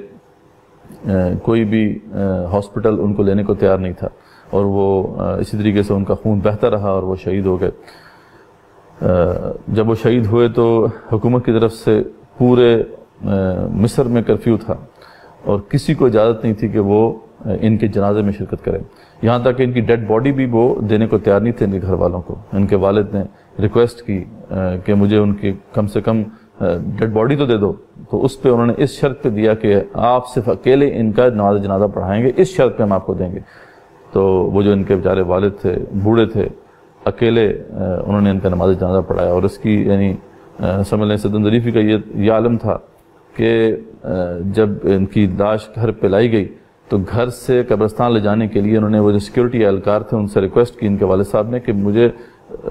کوئی بھی ہاسپٹل ان کو لینے کو تیار نہیں تھا، اور وہ اسی طریقے سے ان کا خون بہتا رہا اور وہ شہید ہو گئے۔ جب وہ شہید ہوئے تو حکومت کی طرف سے پورے مصر میں کرفیو تھا، اور کسی کو اجازت نہیں تھی کہ وہ ان کے جنازے میں شرکت کریں، یہاں تک کہ ان کی ڈیڈ باڈی بھی وہ دینے کو تیار نہیں تھے ان کے گھر والوں کو۔ ان کے والد نے ریکویسٹ کی کہ مجھے ان کی کم سے کم ڈیڈ باڈی تو دے دو، تو اس پہ انہوں نے اس شرط پہ دیا کہ آپ صرف اکیلے ان کا نماز جنازہ پڑھائیں گے، اس شرط پہ ہم آپ کو دیں گے۔ تو وہ جو ان کے بیچارے والد تھے، بوڑھے تھے، اکیلے انہوں نے ان کا نماز جنازہ پڑھایا، اور اس کی یعنی سمجھ لیں سیدنا ظریفی کا یہ عالم تھا کہ جب ان کی لاش گھر پہ لائی گئی تو گھر سے قبرستان لے جانے کے لیے انہوں نے وہ جو سیکیورٹی اہلکار تھے ان سے ریکویسٹ کی ان کے والد صاحب نے کہ مجھے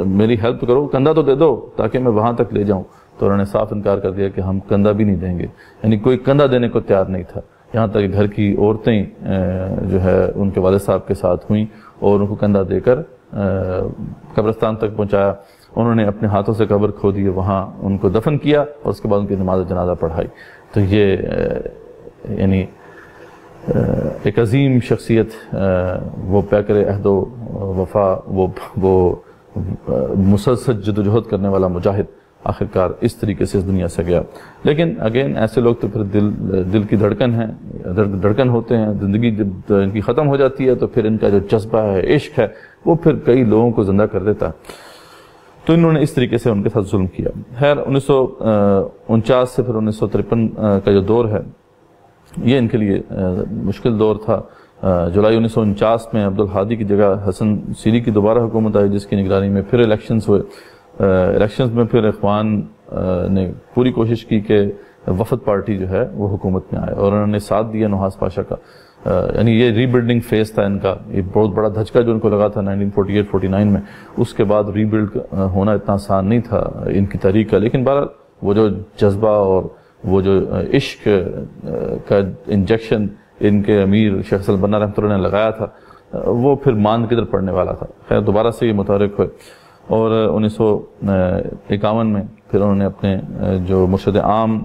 میری ہیلپ کرو، کندھا تو دے دو تاکہ میں وہاں تک لے جاؤں۔ تو انہوں نے صاف انکار کر دیا کہ ہم کندھا بھی نہیں دیں گے، یعنی کوئی کندھا دینے کو تیار نہیں تھا، یہاں تک کہ گھر کی عورتیں جو ہے ان کے والد صاحب کے ساتھ ہوئیں اور ان کو کندھا دے کر قبرستان تک پہنچایا۔ انہوں نے اپنے ہاتھوں سے قبر کھود دی، وہاں ان کو دفن کیا اور اس کے بعد ان کی نماز جنازہ پڑھائی۔ تو یہ یعنی ایک عظیم شخصیت، وہ پیکر عہد و وفا، وہ مسلسل جدوجہد کرنے والا مجاہد، آخرکار اس طریقے سے اس دنیا سے گیا۔ لیکن اگین ایسے لوگ تو پھر دل کی دھڑکن ہوتے ہیں، زندگی جب ان کی ختم ہو جاتی ہے تو پھر ان کا جو جذبہ ہے، عشق ہے، وہ پھر کئی لوگوں کو زندہ کر دیتا ہے۔ تو انہوں نے اس طریقے سے ان کے ساتھ ظلم کیا۔ خیر 1949 سے پھر 1953 کا جو دور ہے یہ ان کے لیے مشکل دور تھا۔ جولائی 1949 میں عبدالہادی کی جگہ حسن سیری کی دوبارہ حکومت آئی، جس کی نگرانی میں پھر الیکشنز ہوئے۔ الیکشنز میں پھر اخوان نے پوری کوشش کی کہ وفد پارٹی جو ہے وہ حکومت میں آئے، اور انہوں نے ساتھ دیا نواز پاشا کا۔ یعنی یہ ری بلڈنگ فیز تھا ان کا، یہ بہت بڑا دھچکا جو ان کو لگا تھا 1948-49 میں۔ اس کے بعد ری بلڈ ہونا اتنا آسان نہیں تھا ان کی تحریک کا، لیکن بہرحال وہ جو جذبہ اور وہ جو عشق کا انجیکشن ان کے امیر شیخ حسن بنا رحمۃ اللہ نے لگایا تھا، وہ پھر ماند کی طرف پڑنے والا تھا۔ خیر دوبارہ سے یہ متحرک ہوئے، اور 1951 میں پھر انہوں نے اپنے جو مرشد عام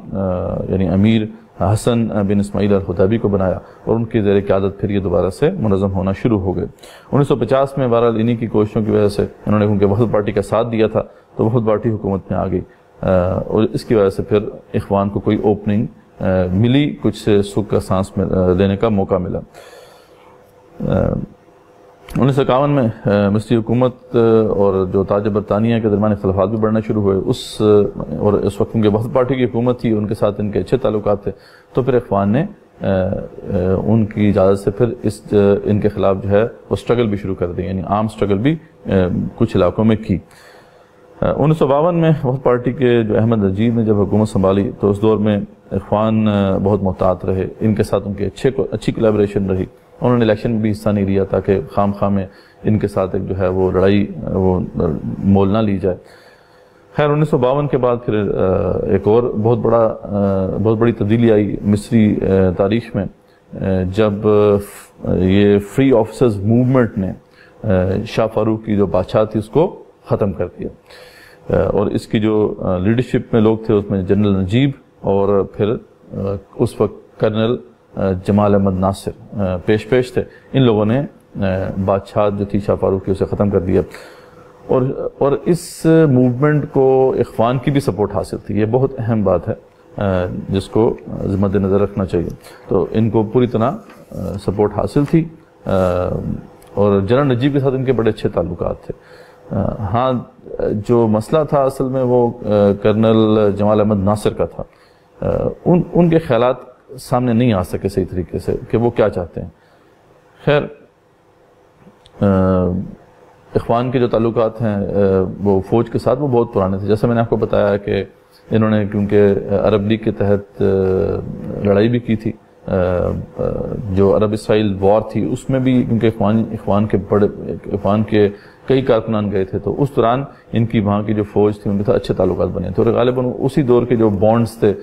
یعنی امیر حسن بن اسماعیل الخطیبی کو بنایا، اور ان کی زیر قیادت پھر یہ دوبارہ سے منظم ہونا شروع ہو گئے۔ 1950 میں بہرحال انہی کی کوششوں کی وجہ سے انہوں نے کیونکہ وفد پارٹی کا ساتھ دیا تھا تو وفد پارٹی حکومت میں آ گئی، اور اس کی وجہ سے پھر اخوان کو کوئی اوپننگ ملی، کچھ سکھ کا سانس لینے کا موقع ملا۔ 1951 میں مصری حکومت اور جو تاج برطانیہ کے درمیان اختلافات بھی بڑھنا شروع ہوئے، اور اس وقت ان کے وفد پارٹی کی حکومت تھی، ان کے ساتھ ان کے اچھے تعلقات تھے، تو پھر اخوان نے ان کی اجازت سے پھر ان کے خلاف جو ہے وہ سٹرگل بھی شروع کر دی، یعنی عام سٹرگل بھی کچھ علاقوں میں کی۔ 1952 میں وفد پارٹی کے جو احمد نجیب نے جب حکومت سنبھالی تو اس دور میں اخوان بہت محتاط رہے، ان کے ساتھ ان کی اچھی کولیبریشن رہی، انہوں نے الیکشن میں بھی حصہ نہیں لیا تاکہ خام خواہ میں ان کے ساتھ ایک جو ہے وہ لڑائی وہ مول نہ لی جائے۔ خیر 1952 کے بعد پھر ایک اور بہت بڑی تبدیلی آئی مصری تاریخ میں، جب یہ فری آفیسرز موومنٹ نے شاہ فاروق کی جو بادشاہ تھی اس کو ختم کر دیا، اور اس کی جو لیڈرشپ میں لوگ تھے اس میں جنرل نجیب اور پھر اس وقت کرنل جمال احمد ناصر پیش تھے، ان لوگوں نے بادشاہ جو تھی شاہ فاروق کی اسے ختم کر دیا، اور اس موومنٹ کو اخوان کی بھی سپورٹ حاصل تھی۔ یہ بہت اہم بات ہے جس کو مد نظر رکھنا چاہیے، تو ان کو پوری طرح سپورٹ حاصل تھی، اور جنرل نجیب کے ساتھ ان کے بڑے اچھے تعلقات تھے۔ ہاں جو مسئلہ تھا اصل میں وہ کرنل جمال احمد ناصر کا تھا، ان کے خیالات سامنے نہیں آ سکے صحیح طریقے سے کہ وہ کیا چاہتے ہیں۔ خیر اخوان کے جو تعلقات ہیں وہ فوج کے ساتھ وہ بہت پرانے تھے، جیسے میں نے آپ کو بتایا کہ انہوں نے کیونکہ عرب لیگ کے تحت لڑائی بھی کی تھی، جو عرب اسرائیل وار تھی اس میں بھی کیونکہ اخوان کے کئی کارکنان گئے تھے، تو اس دوران ان کی وہاں کی جو فوج تھی ان کے ساتھ اچھے تعلقات بنے تھے، اور غالباً اسی دور کے جو بانڈز تھے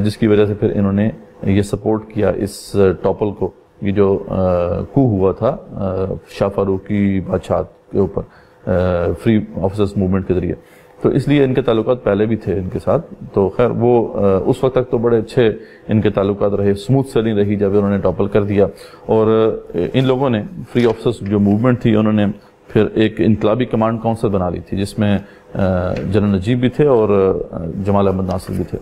جس کی وجہ سے پھر انہوں نے یہ سپورٹ کیا اس ٹاپل کو، یہ جو کو ہوا تھا شاہ فاروق کی بادشاہت کے اوپر فری آفیسرز موومنٹ کے ذریعے، تو اس لیے ان کے تعلقات پہلے بھی تھے ان کے ساتھ۔ تو خیر وہ اس وقت تک تو بڑے اچھے ان کے تعلقات رہے، اسموتھ سیلنگ رہی جب انہوں نے ٹاپل کر دیا، اور ان لوگوں نے فری آفیسرز جو موومنٹ تھی انہوں نے پھر ایک انقلابی کمانڈ کونسل بنا لی تھی جس میں جنرل نجیب بھی تھے اور جمال احمد ناصر بھی تھے۔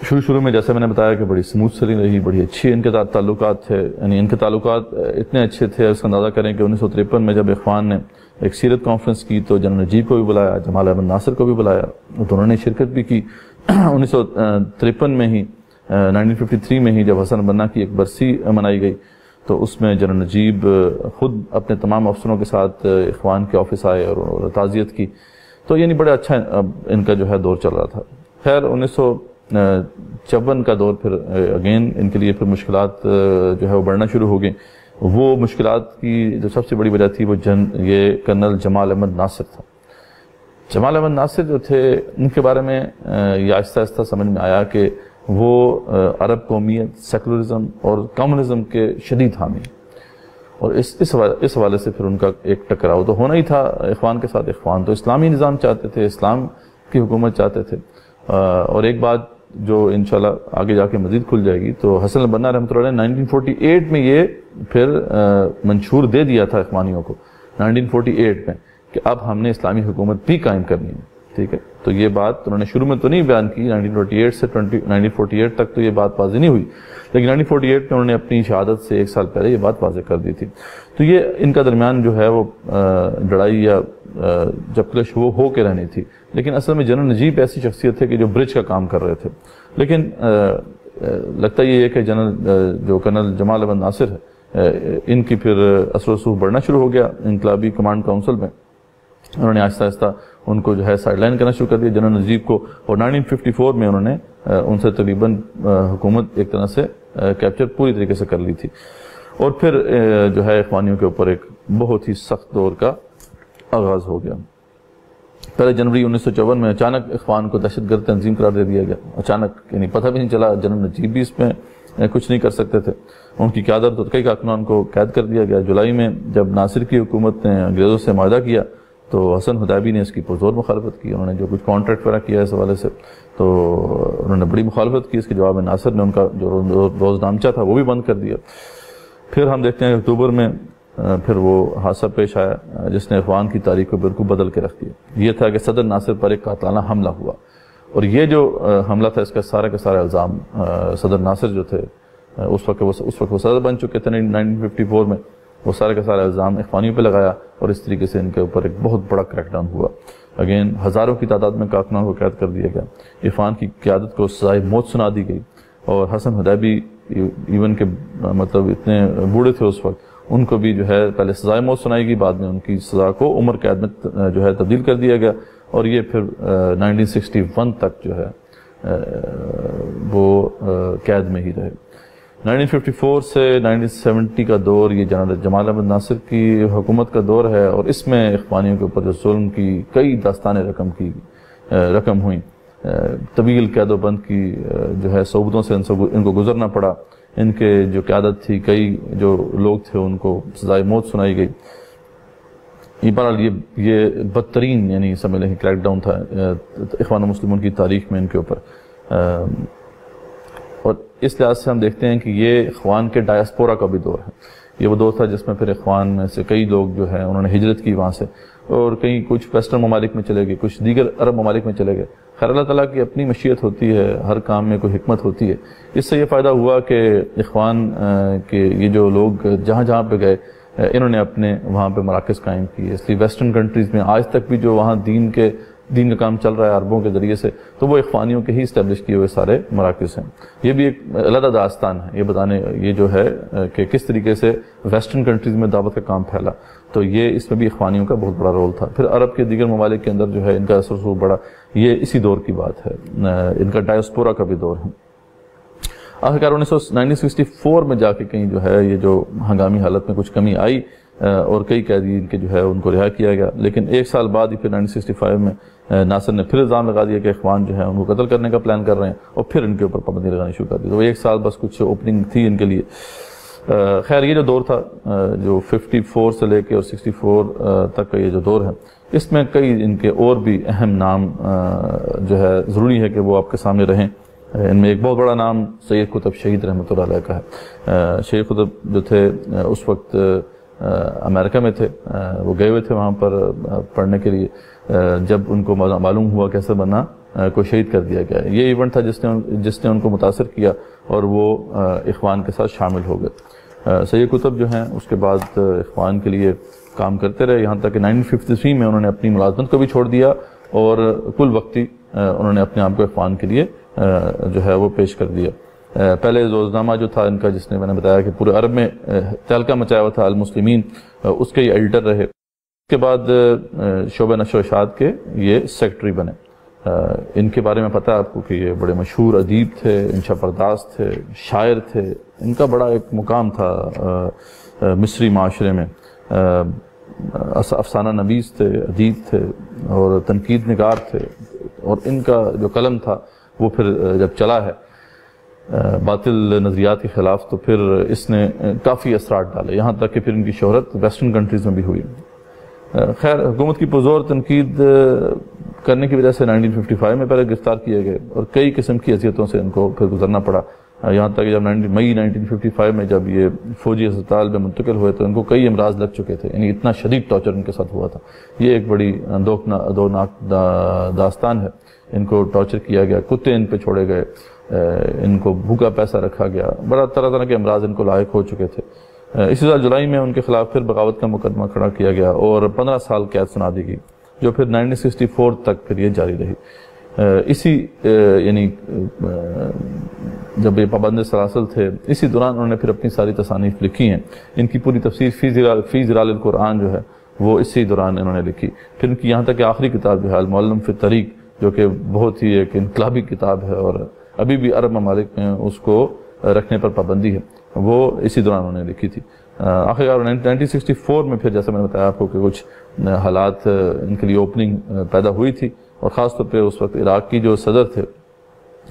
شروع میں جیسے میں نے بتایا کہ بڑی سموتھ سیلنگ رہی، بڑی اچھی ان کے تعلقات تھے، یعنی ان کے تعلقات اتنے اچھے تھے اس کا اندازہ کریں کہ 1953 میں جب اخوان نے ایک سیرت کانفرنس کی تو جنرل نجیب کو بھی بلایا، جمال احمد ناصر کو بھی بلایا، دونوں نے شرکت بھی کی۔ 1953 میں ہی 1953 میں ہی جب حسن بنا کی ایک برسی منائی گئی تو اس میں جنرل نجیب خود اپنے تمام افسروں کے ساتھ اخوان کے آفس آئے اور تعزیت کی، تو یعنی بڑا اچھا ان کا جو ہے دور چل رہا تھا۔ خیر 1954 کا دور پھر اگین ان کے لیے پھر مشکلات جو ہے وہ بڑھنا شروع ہو گئیں۔ وہ مشکلات کی جو سب سے بڑی وجہ تھی وہ یہ کرنل جمال احمد ناصر تھا۔ جمال احمد ناصر جو تھے ان کے بارے میں یہ آہستہ آہستہ سمجھ میں آیا کہ وہ عرب قومیت، سیکولرزم اور کمیونزم کے شدید حامی، اور اس حوالے سے پھر ان کا ایک ٹکراؤ تو ہونا ہی تھا اخوان کے ساتھ۔ اخوان تو اسلامی نظام چاہتے تھے، اسلام کی حکومت چاہتے تھے، اور ایک بات جو انشاءاللہ آگے جا کے مزید کھل جائے گی، تو حسن البنا رحمۃ اللہ علیہ 1948 میں یہ پھر منشور دے دیا تھا اخوانیوں کو 1948 میں کہ اب ہم نے اسلامی حکومت بھی قائم کرنی ہے، ٹھیک ہے۔ تو یہ بات انہوں نے شروع میں تو نہیں بیان کی، 1948 سے 1948 تک تو یہ بات واضح نہیں ہوئی، لیکن 1948 میں انہوں نے اپنی شہادت سے ایک سال پہلے یہ بات واضح کر دی تھی۔ تو یہ ان کا درمیان جو ہے وہ لڑائی یا جب کلش وہ ہو کے رہنی تھی، لیکن اصل میں جنرل نجیب ایسی شخصیت تھے کہ جو برج کا کام کر رہے تھے، لیکن لگتا یہ ہے کہ جنرل جو کرنل جمال احمد ناصر ہے ان کی پھر اثر و رسوخ بڑھنا شروع ہو گیا انقلابی کمانڈ کونسل میں، انہوں نے آہستہ آہستہ ان کو جو ہے سائڈ لائن کرنا شروع کر دیا جنرل نجیب کو، اور 1954 میں انہوں نے ان سے تقریباً حکومت ایک طرح سے کیپچر پوری طریقے سے کر لی تھی، اور پھر جو ہے اخوانیوں کے اوپر ایک بہت ہی سخت دور کا آغاز ہو گیا۔ پہلے جنوری 1954 میں اچانک اخوان کو دہشت گرد تنظیم قرار دے دیا گیا، اچانک، یعنی پتہ بھی نہیں چلا، جنرل نجیب بھی اس میں کچھ نہیں کر سکتے تھے، ان کی قیادت اور کئی کارکنان کو قید کر دیا گیا۔ جولائی میں جب ناصر کی حکومت نے انگریزوں سے معاہدہ کیا تو حسن حدیبی نے اس کی پرزور مخالفت کی، انہوں نے جو کچھ کانٹریکٹ وغیرہ کیا اس حوالے سے تو انہوں نے بڑی مخالفت کی، اس کے جواب میں ناصر نے ان کا جو روزنامچہ تھا وہ بھی بند کر دیا۔ پھر ہم دیکھتے ہیں اکتوبر میں پھر وہ حادثہ پیش آیا جس نے اخوان کی تاریخ کو بالکل بدل کے رکھ دیا۔ یہ تھا کہ صدر ناصر پر ایک قاتلانہ حملہ ہوا، اور یہ جو حملہ تھا اس کا سارا الزام صدر ناصر جو تھے اس وقت وہ صدر بن چکے تھے 1954 میں، وہ سارے کا سارا الزام اخوانیوں پہ لگایا اور اس طریقے سے ان کے اوپر ایک بہت بڑا کریک ڈاؤن ہوا. اگین ہزاروں کی تعداد میں کارکنوں کو قید کر دیا گیا. عرفان کی قیادت کو سزائے موت سنا دی گئی اور حسن حدیبی ایون کے مطلب اتنے بوڑھے تھے اس وقت، ان کو بھی جو ہے پہلے سزائے موت سنائی گئی، بعد میں ان کی سزا کو عمر قید میں جو ہے تبدیل کر دیا گیا اور یہ پھر 1961 تک جو ہے وہ قید میں ہی رہے. 1954 سے 1970 کا دور یہ جنرل جمال احمد ناصر کی حکومت کا دور ہے اور اس میں اخوانیوں کے اوپر جو ظلم کی کئی داستانیں رقم ہوئیں. طویل قید و بند کی جو ہے صعوبتوں سے ان کو گزرنا پڑا. ان کے جو قیادت تھی، کئی جو لوگ تھے ان کو سزائے موت سنائی گئی. بہرحال یہ بدترین یعنی سمجھ لیں کریک ڈاؤن تھا اخوان المسلمون کی تاریخ میں ان کے اوپر. اور اس لحاظ سے ہم دیکھتے ہیں کہ یہ اخوان کے ڈائسپورا کا بھی دور ہے. یہ وہ دور تھا جس میں پھر اخوان میں سے کئی لوگ جو ہیں انہوں نے ہجرت کی وہاں سے اور کئی کچھ ویسٹرن ممالک میں چلے گئے، کچھ دیگر عرب ممالک میں چلے گئے. خیر اللہ تعالیٰ کی اپنی مشیت ہوتی ہے، ہر کام میں کوئی حکمت ہوتی ہے. اس سے یہ فائدہ ہوا کہ اخوان کے یہ جو لوگ جہاں جہاں پہ گئے انہوں نے اپنے وہاں پہ مراکز قائم کیے. اس لیے ویسٹرن کنٹریز میں آج تک بھی جو وہاں دین کا کام چل رہا ہے عربوں کے ذریعے سے، تو وہ اخوانیوں کے ہی اسٹیبلش کیے ہوئے سارے مراکز ہیں. یہ بھی ایک علیحدہ داستان ہے یہ بتانے یہ جو ہے کہ کس طریقے سے ویسٹرن کنٹریز میں دعوت کا کام پھیلا، تو یہ اس میں بھی اخوانیوں کا بہت بڑا رول تھا. پھر عرب کے دیگر ممالک کے اندر جو ہے ان کا اثر رسوخ بڑا، یہ اسی دور کی بات ہے، ان کا ڈائسپورا کا بھی دور ہے. آخرکار 1964 میں جا کے کہیں جو ہے یہ جو ہنگامی حالت میں کچھ کمی آئی اور کئی قیدی کے جو ہے ان کو رہا کیا گیا. لیکن ایک سال بعد ہی پھر 1965 میں ناصر نے پھر الزام لگا دیا کہ اخوان جو ہے ان کو قتل کرنے کا پلان کر رہے ہیں اور پھر ان کے اوپر پابندی لگانی شروع کر دی. تو ایک سال بس کچھ اوپننگ تھی ان کے لیے. خیر یہ جو دور تھا جو 54 سے لے کے اور 64 تک کا یہ جو دور ہے، اس میں کئی ان کے اور بھی اہم نام جو ہے ضروری ہے کہ وہ آپ کے سامنے رہیں. ان میں ایک بہت بڑا نام سید قطب شہید رحمۃ اللہ علیہ کا ہے. سید قطب جو تھے اس وقت امریکہ میں تھے، وہ گئے ہوئے تھے وہاں پر پڑھنے کے لیے. جب ان کو معلوم ہوا کیسے بننا کو شہید کر دیا گیا. یہ ایونٹ تھا جس نے ان کو متاثر کیا اور وہ اخوان کے ساتھ شامل ہو گئے. سید قطب جو ہیں اس کے بعد اخوان کے لیے کام کرتے رہے یہاں تک کہ 1953 میں انہوں نے اپنی ملازمت کو بھی چھوڑ دیا اور کل وقتی انہوں نے اپنے آپ کو اخوان کے لیے جو ہے وہ پیش کر دیا. پہلے روزنامہ جو تھا ان کا، جس نے میں نے بتایا کہ پورے عرب میں تہلکہ مچایا ہوا تھا، المسلمین، اس کے یہ ایڈیٹر رہے. اس کے بعد شعبہ نشر و اشاعت کے یہ سیکرٹری بنے. ان کے بارے میں پتہ ہے آپ کو کہ یہ بڑے مشہور ادیب تھے، انشا پرداز تھے، شاعر تھے. ان کا بڑا ایک مقام تھا مصری معاشرے میں. افسانہ نویس تھے، ادیب تھے اور تنقید نگار تھے. اور ان کا جو قلم تھا وہ پھر جب چلا ہے باطل نظریات کے خلاف، تو پھر اس نے کافی اثرات ڈالے، یہاں تک کہ پھر ان کی شہرت ویسٹرن کنٹریز میں بھی ہوئی. خیر حکومت کی پرزور تنقید کرنے کی وجہ سے 1955 میں پہلے گرفتار کیے گئے اور کئی قسم کی اذیتوں سے ان کو پھر گزرنا پڑا. یہاں تک کہ جب مئی 1955 میں جب یہ فوجی اسپتال میں منتقل ہوئے تو ان کو کئی امراض لگ چکے تھے، یعنی اتنا شدید ٹارچر ان کے ساتھ ہوا تھا. یہ ایک بڑی دوناک داستان ہے. ان کو ٹارچر کیا گیا، کتے ان پہ چھوڑے گئے، ان کو بھوکا پیسہ رکھا گیا، بڑا طرح طرح کے امراض ان کو لاحق ہو چکے تھے. اسی سال جولائی میں ان کے خلاف پھر بغاوت کا مقدمہ کھڑا کیا گیا اور 15 سال قید سنا دی گئی، جو پھر 1964 تک پھر یہ جاری رہی. اسی یعنی جب یہ پابند سلاسل تھے، اسی دوران انہوں نے پھر اپنی ساری تصانیف لکھی ہیں. ان کی پوری تفسیر فی ظلال القرآن جو ہے وہ اسی دوران انہوں نے لکھی. پھر ان کی یہاں تک کہ آخری کتاب جو ہے المعلم فی الطریق، جو کہ بہت ہی ایک انقلابی کتاب ہے اور ابھی بھی عرب ممالک میں اس کو رکھنے پر پابندی ہے، وہ اسی دوران انہوں نے لکھی تھی. آخرکار 1964 میں پھر جیسے میں نے بتایا آپ کو کہ کچھ حالات ان کے لیے اوپننگ پیدا ہوئی تھی اور خاص طور پہ اس وقت عراق کی جو صدر تھے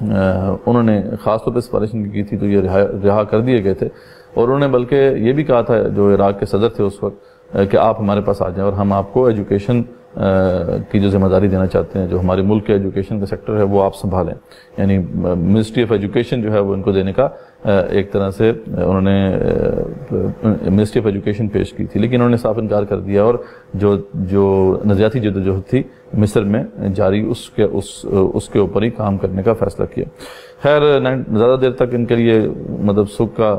انہوں نے خاص طور پہ سفارش کی تھی تو یہ رہا کر دیے گئے تھے. اور انہوں نے بلکہ یہ بھی کہا تھا جو عراق کے صدر تھے اس وقت کہ آپ ہمارے پاس آ جائیں اور ہم آپ کو ایجوکیشن کی جو ذمہ داری دینا چاہتے ہیں، جو ہمارے ملک کے ایجوکیشن کا سیکٹر ہے وہ آپ سنبھالیں. یعنی منسٹری آف ایجوکیشن جو ہے وہ ان کو دینے کا ایک طرح سے انہوں نے منسٹری آف ایجوکیشن پیش کی تھی، لیکن انہوں نے صاف انکار کر دیا اور جو نظریاتی جدوجہد تھی مصر میں جاری اس کے اوپر ہی کام کرنے کا فیصلہ کیا. خیر زیادہ دیر تک ان کے لیے مطلب سکھ کا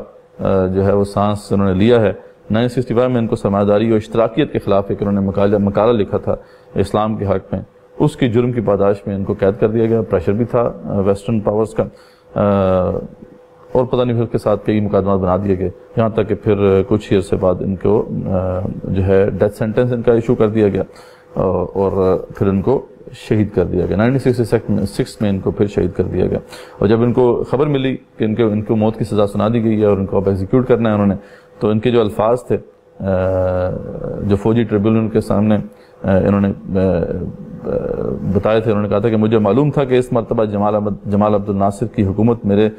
جو ہے وہ سانس انہوں نے لیا ہے، 1965 میں ان کو سرمایہ اور اشتراکیت کے خلاف ایک انہوں نے مقالہ لکھا تھا اسلام کے حق میں، اس کی جرم کی پاداش میں ان کو قید کر دیا گیا، پریشر بھی تھا ویسٹرن پاورز کا، اور پتہ نہیں پھر اس کے ساتھ کئی مقدمات بنا دیے گئے، یہاں تک کہ پھر کچھ ہی عرصے بعد ان کو جو ہے ڈیتھ سینٹنس ان کا ایشو کر دیا گیا، اور پھر ان کو شہید کر دیا گیا۔ 1966 میں ان کو پھر شہید کر دیا گیا، اور جب ان کو خبر ملی کہ ان کو موت کی سزا سنا دی گئی ہے اور ان کو اب ایگزیکیوٹ کرنا ہے انہوں نے، تو ان کے جو الفاظ تھے جو فوجی ٹریبیونل کے سامنے انہوں نے بتائے تھے، انہوں نے کہا تھا کہ مجھے معلوم تھا کہ اس مرتبہ جمال عبد الناصر کی حکومت میرے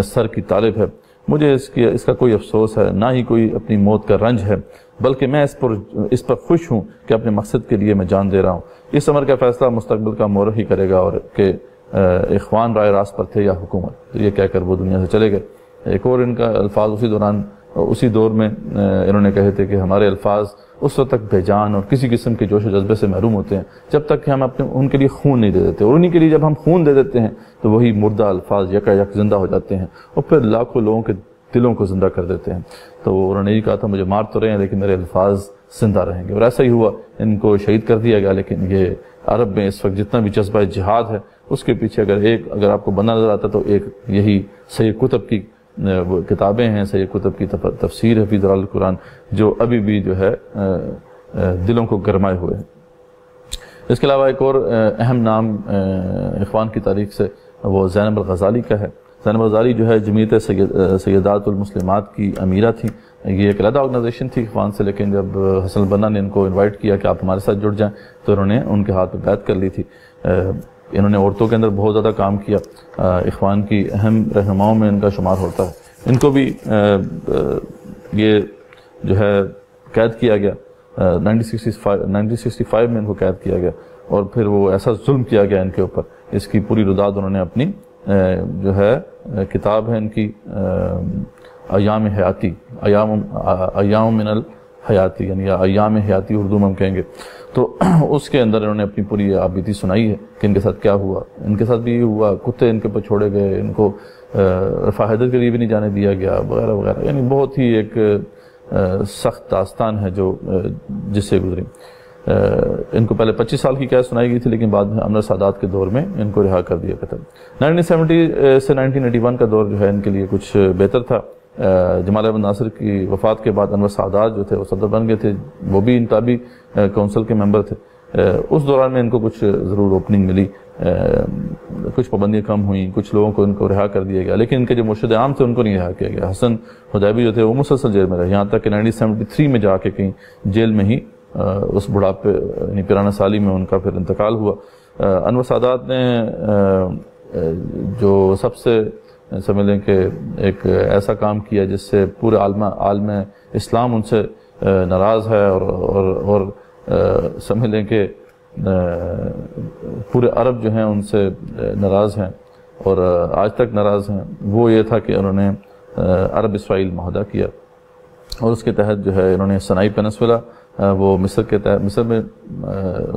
سر کی طالب ہے، مجھے اس کا کوئی افسوس ہے، نہ ہی کوئی اپنی موت کا رنج ہے، بلکہ میں اس پر خوش ہوں کہ اپنے مقصد کے لیے میں جان دے رہا ہوں۔ اس امر کا فیصلہ مستقبل کا مورخ ہی کرے گا، اور کہ اخوان رائے راست پر تھے یا حکومت، یہ کہہ کر وہ دنیا سے چلے گئے۔ ایک اور ان کا الفاظ اسی دور میں انہوں نے کہے تھے کہ ہمارے الفاظ اس وقت تک بے جان اور کسی قسم کے جوش و جذبے سے محروم ہوتے ہیں جب تک کہ ہم ان کے لیے خون نہیں دے دیتے، اور انہی کے لیے جب ہم خون دے دیتے ہیں تو وہی مردہ الفاظ یکا یک زندہ ہو جاتے ہیں اور پھر لاکھوں لوگوں کے دلوں کو زندہ کر دیتے ہیں۔ تو انہوں نے یہ کہا تھا مجھے مار تو رہے ہیں لیکن میرے الفاظ زندہ رہیں گے، اور ایسا ہی ہوا، ان کو شہید کر دیا گیا۔ لیکن یہ عرب میں اس وقت جتنا بھی جذبہ جہاد ہے اس کے پیچھے اگر آپ کو بندہ نظر آتا تو ایک یہی سید قطب کی وہ کتابیں ہیں، سید قطب کی تفسیر ہے فی ظلال القرآن، جو ابھی بھی جو ہے دلوں کو گرمائے ہوئے ہیں۔ اس کے علاوہ ایک اور اہم نام اخوان کی تاریخ سے وہ زینب الغزالی کا ہے۔ زینب الغزالی جو ہے جمعیت سیدات المسلمات کی امیرہ تھی، یہ ایک علیحدہ آرگنائزیشن تھی اخوان سے، لیکن جب حسن البنا نے ان کو انوائٹ کیا کہ آپ ہمارے ساتھ جڑ جائیں تو انہوں نے ان کے ہاتھ پہ بیعت کر لی تھی۔ انہوں نے عورتوں کے اندر بہت زیادہ کام کیا، اخوان کی اہم رہنماؤں میں ان کا شمار ہوتا ہے۔ ان کو بھی یہ جو ہے قید کیا گیا، 1965 میں ان کو قید کیا گیا، اور پھر وہ ایسا ظلم کیا گیا ان کے اوپر، اس کی پوری رداد انہوں نے اپنی جو ہے کتاب ہے ان کی ایام حیاتی، ایام من الحیاتی، یعنی ایام حیاتی اردو میں ہم کہیں گے، تو اس کے اندر انہوں نے اپنی پوری آبیتی سنائی ہے کہ ان کے ساتھ کیا ہوا۔ ان کے ساتھ بھی یہ ہوا، کتے ان کے اوپر چھوڑے گئے، ان کو رفاہ حیدر کے لیے بھی نہیں جانے دیا گیا، وغیرہ وغیرہ، یعنی بہت ہی ایک سخت داستان ہے جو جس سے گزری۔ ان کو پہلے 25 سال کی قید سنائی گئی تھی، لیکن بعد میں انور سادات کے دور میں ان کو رہا کر دیا گیا تھا۔ 1970 سے 1981 کا دور جو ہے ان کے لیے کچھ بہتر تھا۔ جمال عبد الناصر کی وفات کے بعد انور سادات جو تھے وہ صدر بن گئے تھے، وہ بھی انتخابی کونسل کے ممبر تھے۔ اس دوران میں ان کو کچھ ضرور اوپننگ ملی، کچھ پابندیاں کم ہوئیں، کچھ لوگوں کو ان کو رہا کر دیا گیا، لیکن ان کے جو مرشد عام تھے ان کو نہیں رہا کیا گیا۔ حسن حدیبی جو تھے وہ مسلسل جیل میں رہے، یہاں تک کہ 1973 میں جا کے کہیں جیل میں ہی اس بڑھاپے یعنی پیرانہ سالی میں ان کا پھر انتقال ہوا۔ انور سادات نے جو سب سے سمجھ لیں کہ ایک ایسا کام کیا جس سے پورے عالم اسلام ان سے ناراض ہے، اور سمجھ لیں کہ پورے عرب جو ہیں ان سے ناراض ہیں اور آج تک ناراض ہیں، وہ یہ تھا کہ انہوں نے عرب اسرائیل معاہدہ کیا، اور اس کے تحت جو ہے انہوں نے سنائی پینسولا وہ مصر میں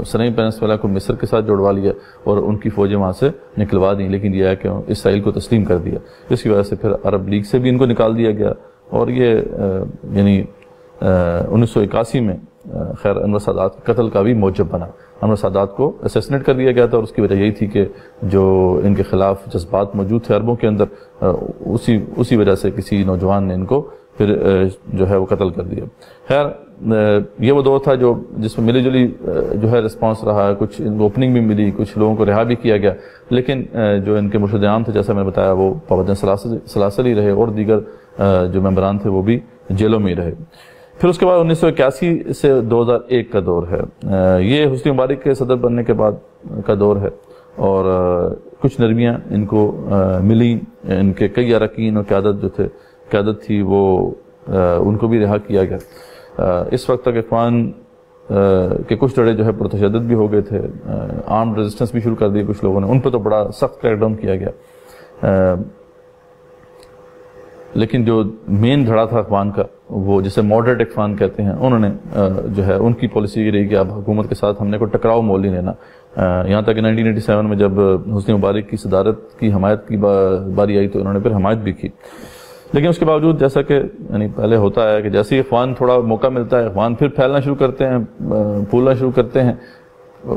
سنائی پینسولا کو مصر کے ساتھ جوڑوا لیا اور ان کی فوجیں وہاں سے نکلوا دیں، لیکن یہ ہے کہ اسرائیل کو تسلیم کر دیا۔ اس کی وجہ سے پھر عرب لیگ سے بھی ان کو نکال دیا گیا، اور یہ یعنی 1981 میں خیر انور سادات کے قتل کا بھی موجب بنا۔ انور سادات کو اسیسنیٹ کر دیا گیا تھا، اور اس کی وجہ یہی تھی کہ جو ان کے خلاف جذبات موجود تھے عربوں کے اندر، اسی وجہ سے کسی نوجوان نے ان کو پھر جو ہے وہ قتل کر دیا۔ خیر یہ وہ دور تھا جس میں ملی جلی جو ہے رسپانس رہا، کچھ ان کو اوپننگ بھی ملی، کچھ لوگوں کو رہا بھی کیا گیا، لیکن جو ان کے مرشد عام تھے جیسا میں نے بتایا وہ پابند سلاسل ہی رہے، اور دیگر جو ممبران تھے وہ بھی جیلوں میں ہی رہے۔ پھر اس کے بعد 1981 سے 2001 کا دور ہے، یہ حسنی مبارک کے صدر بننے کے بعد کا دور ہے، اور کچھ نرمیاں ان کو ملی، ان کے کئی اراکین اور قیادت تھی وہ ان کو بھی رہا کیا گیا۔ اس وقت تک اخوان کے کچھ لڑے جو ہے پرتشدد بھی ہو گئے تھے، آرمڈ ریزسٹنس بھی شروع کر دی کچھ لوگوں نے، ان پہ تو بڑا سخت کریک ڈاؤن کیا گیا، لیکن جو مین دھڑا تھا اخوان کا وہ جسے ماڈریٹ اخوان کہتے ہیں، انہوں نے جو ہے ان کی پالیسی یہ رہی کہ اب حکومت کے ساتھ ہم نے کوئی ٹکراؤ مول نہیں لینا، یہاں تک کہ 1987 میں جب حسنی مبارک کی صدارت کی حمایت کی باری آئی تو انہوں نے پھر حمایت بھی کی۔ لیکن اس کے باوجود جیسا کہ یعنی پہلے ہوتا ہے کہ جیسے ہی اخوان تھوڑا موقع ملتا ہے اخوان پھر پھیلنا شروع کرتے ہیں، پھولنا شروع کرتے ہیں،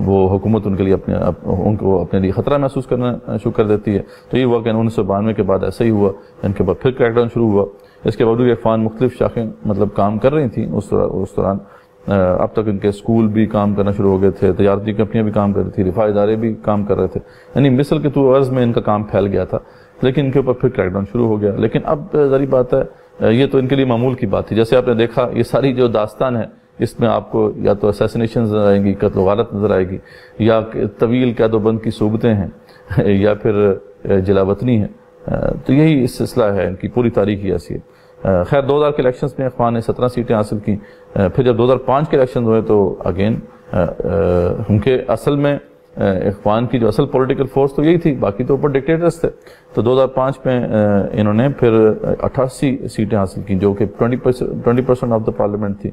وہ حکومت ان کے لیے ان کو اپنے لیے خطرہ محسوس کرنا شروع کر دیتی ہے. تو یہ ہوا کہ 1992 کے بعد ایسا ہی ہوا، ان کے بعد پھر کریک ڈاؤن شروع ہوا. اس کے باوجود اخوان مختلف شاخیں مطلب کام کر رہی تھیں اس دوران. اب تک ان کے اسکول بھی کام کرنا شروع ہو گئے تھے، تجارتی کمپنیاں بھی کام کر رہی تھی، رفاہ ادارے بھی کام کر رہے تھے، یعنی مصر کے طول عرض میں ان کا کام پھیل گیا تھا. لیکن ان کے اوپر پھر کریک ڈاؤن شروع ہو گیا. لیکن اب ظاہر بات ہے یہ تو ان کے لیے معمول کی بات تھی. جیسے آپ نے دیکھا یہ ساری جو داستان ہے اس میں آپ کو یا تو اسیسینیشن نظر آئیں گی، قتل و غارت نظر آئے گی، یا طویل قید و بند کی صوبتیں ہیں، یا پھر جلا وطنی ہے. تو یہی اس سلسلہ ہے، ان کی پوری تاریخ ہی ایسی ہے. خیر 2000 کے الیکشنز میں اخوان نے 17 سیٹیں حاصل کی. پھر جب 2005 کے الیکشنز ہوئے تو اگین ان کے اصل میں اخوان کی جو اصل پولیٹیکل فورس تو یہی تھی، باقی تو اوپر ڈکٹیٹرز تھے. تو 2005 میں انہوں نے پھر 88 سیٹیں حاصل کی، جو کہ 20% آف دا پارلیمنٹ تھی،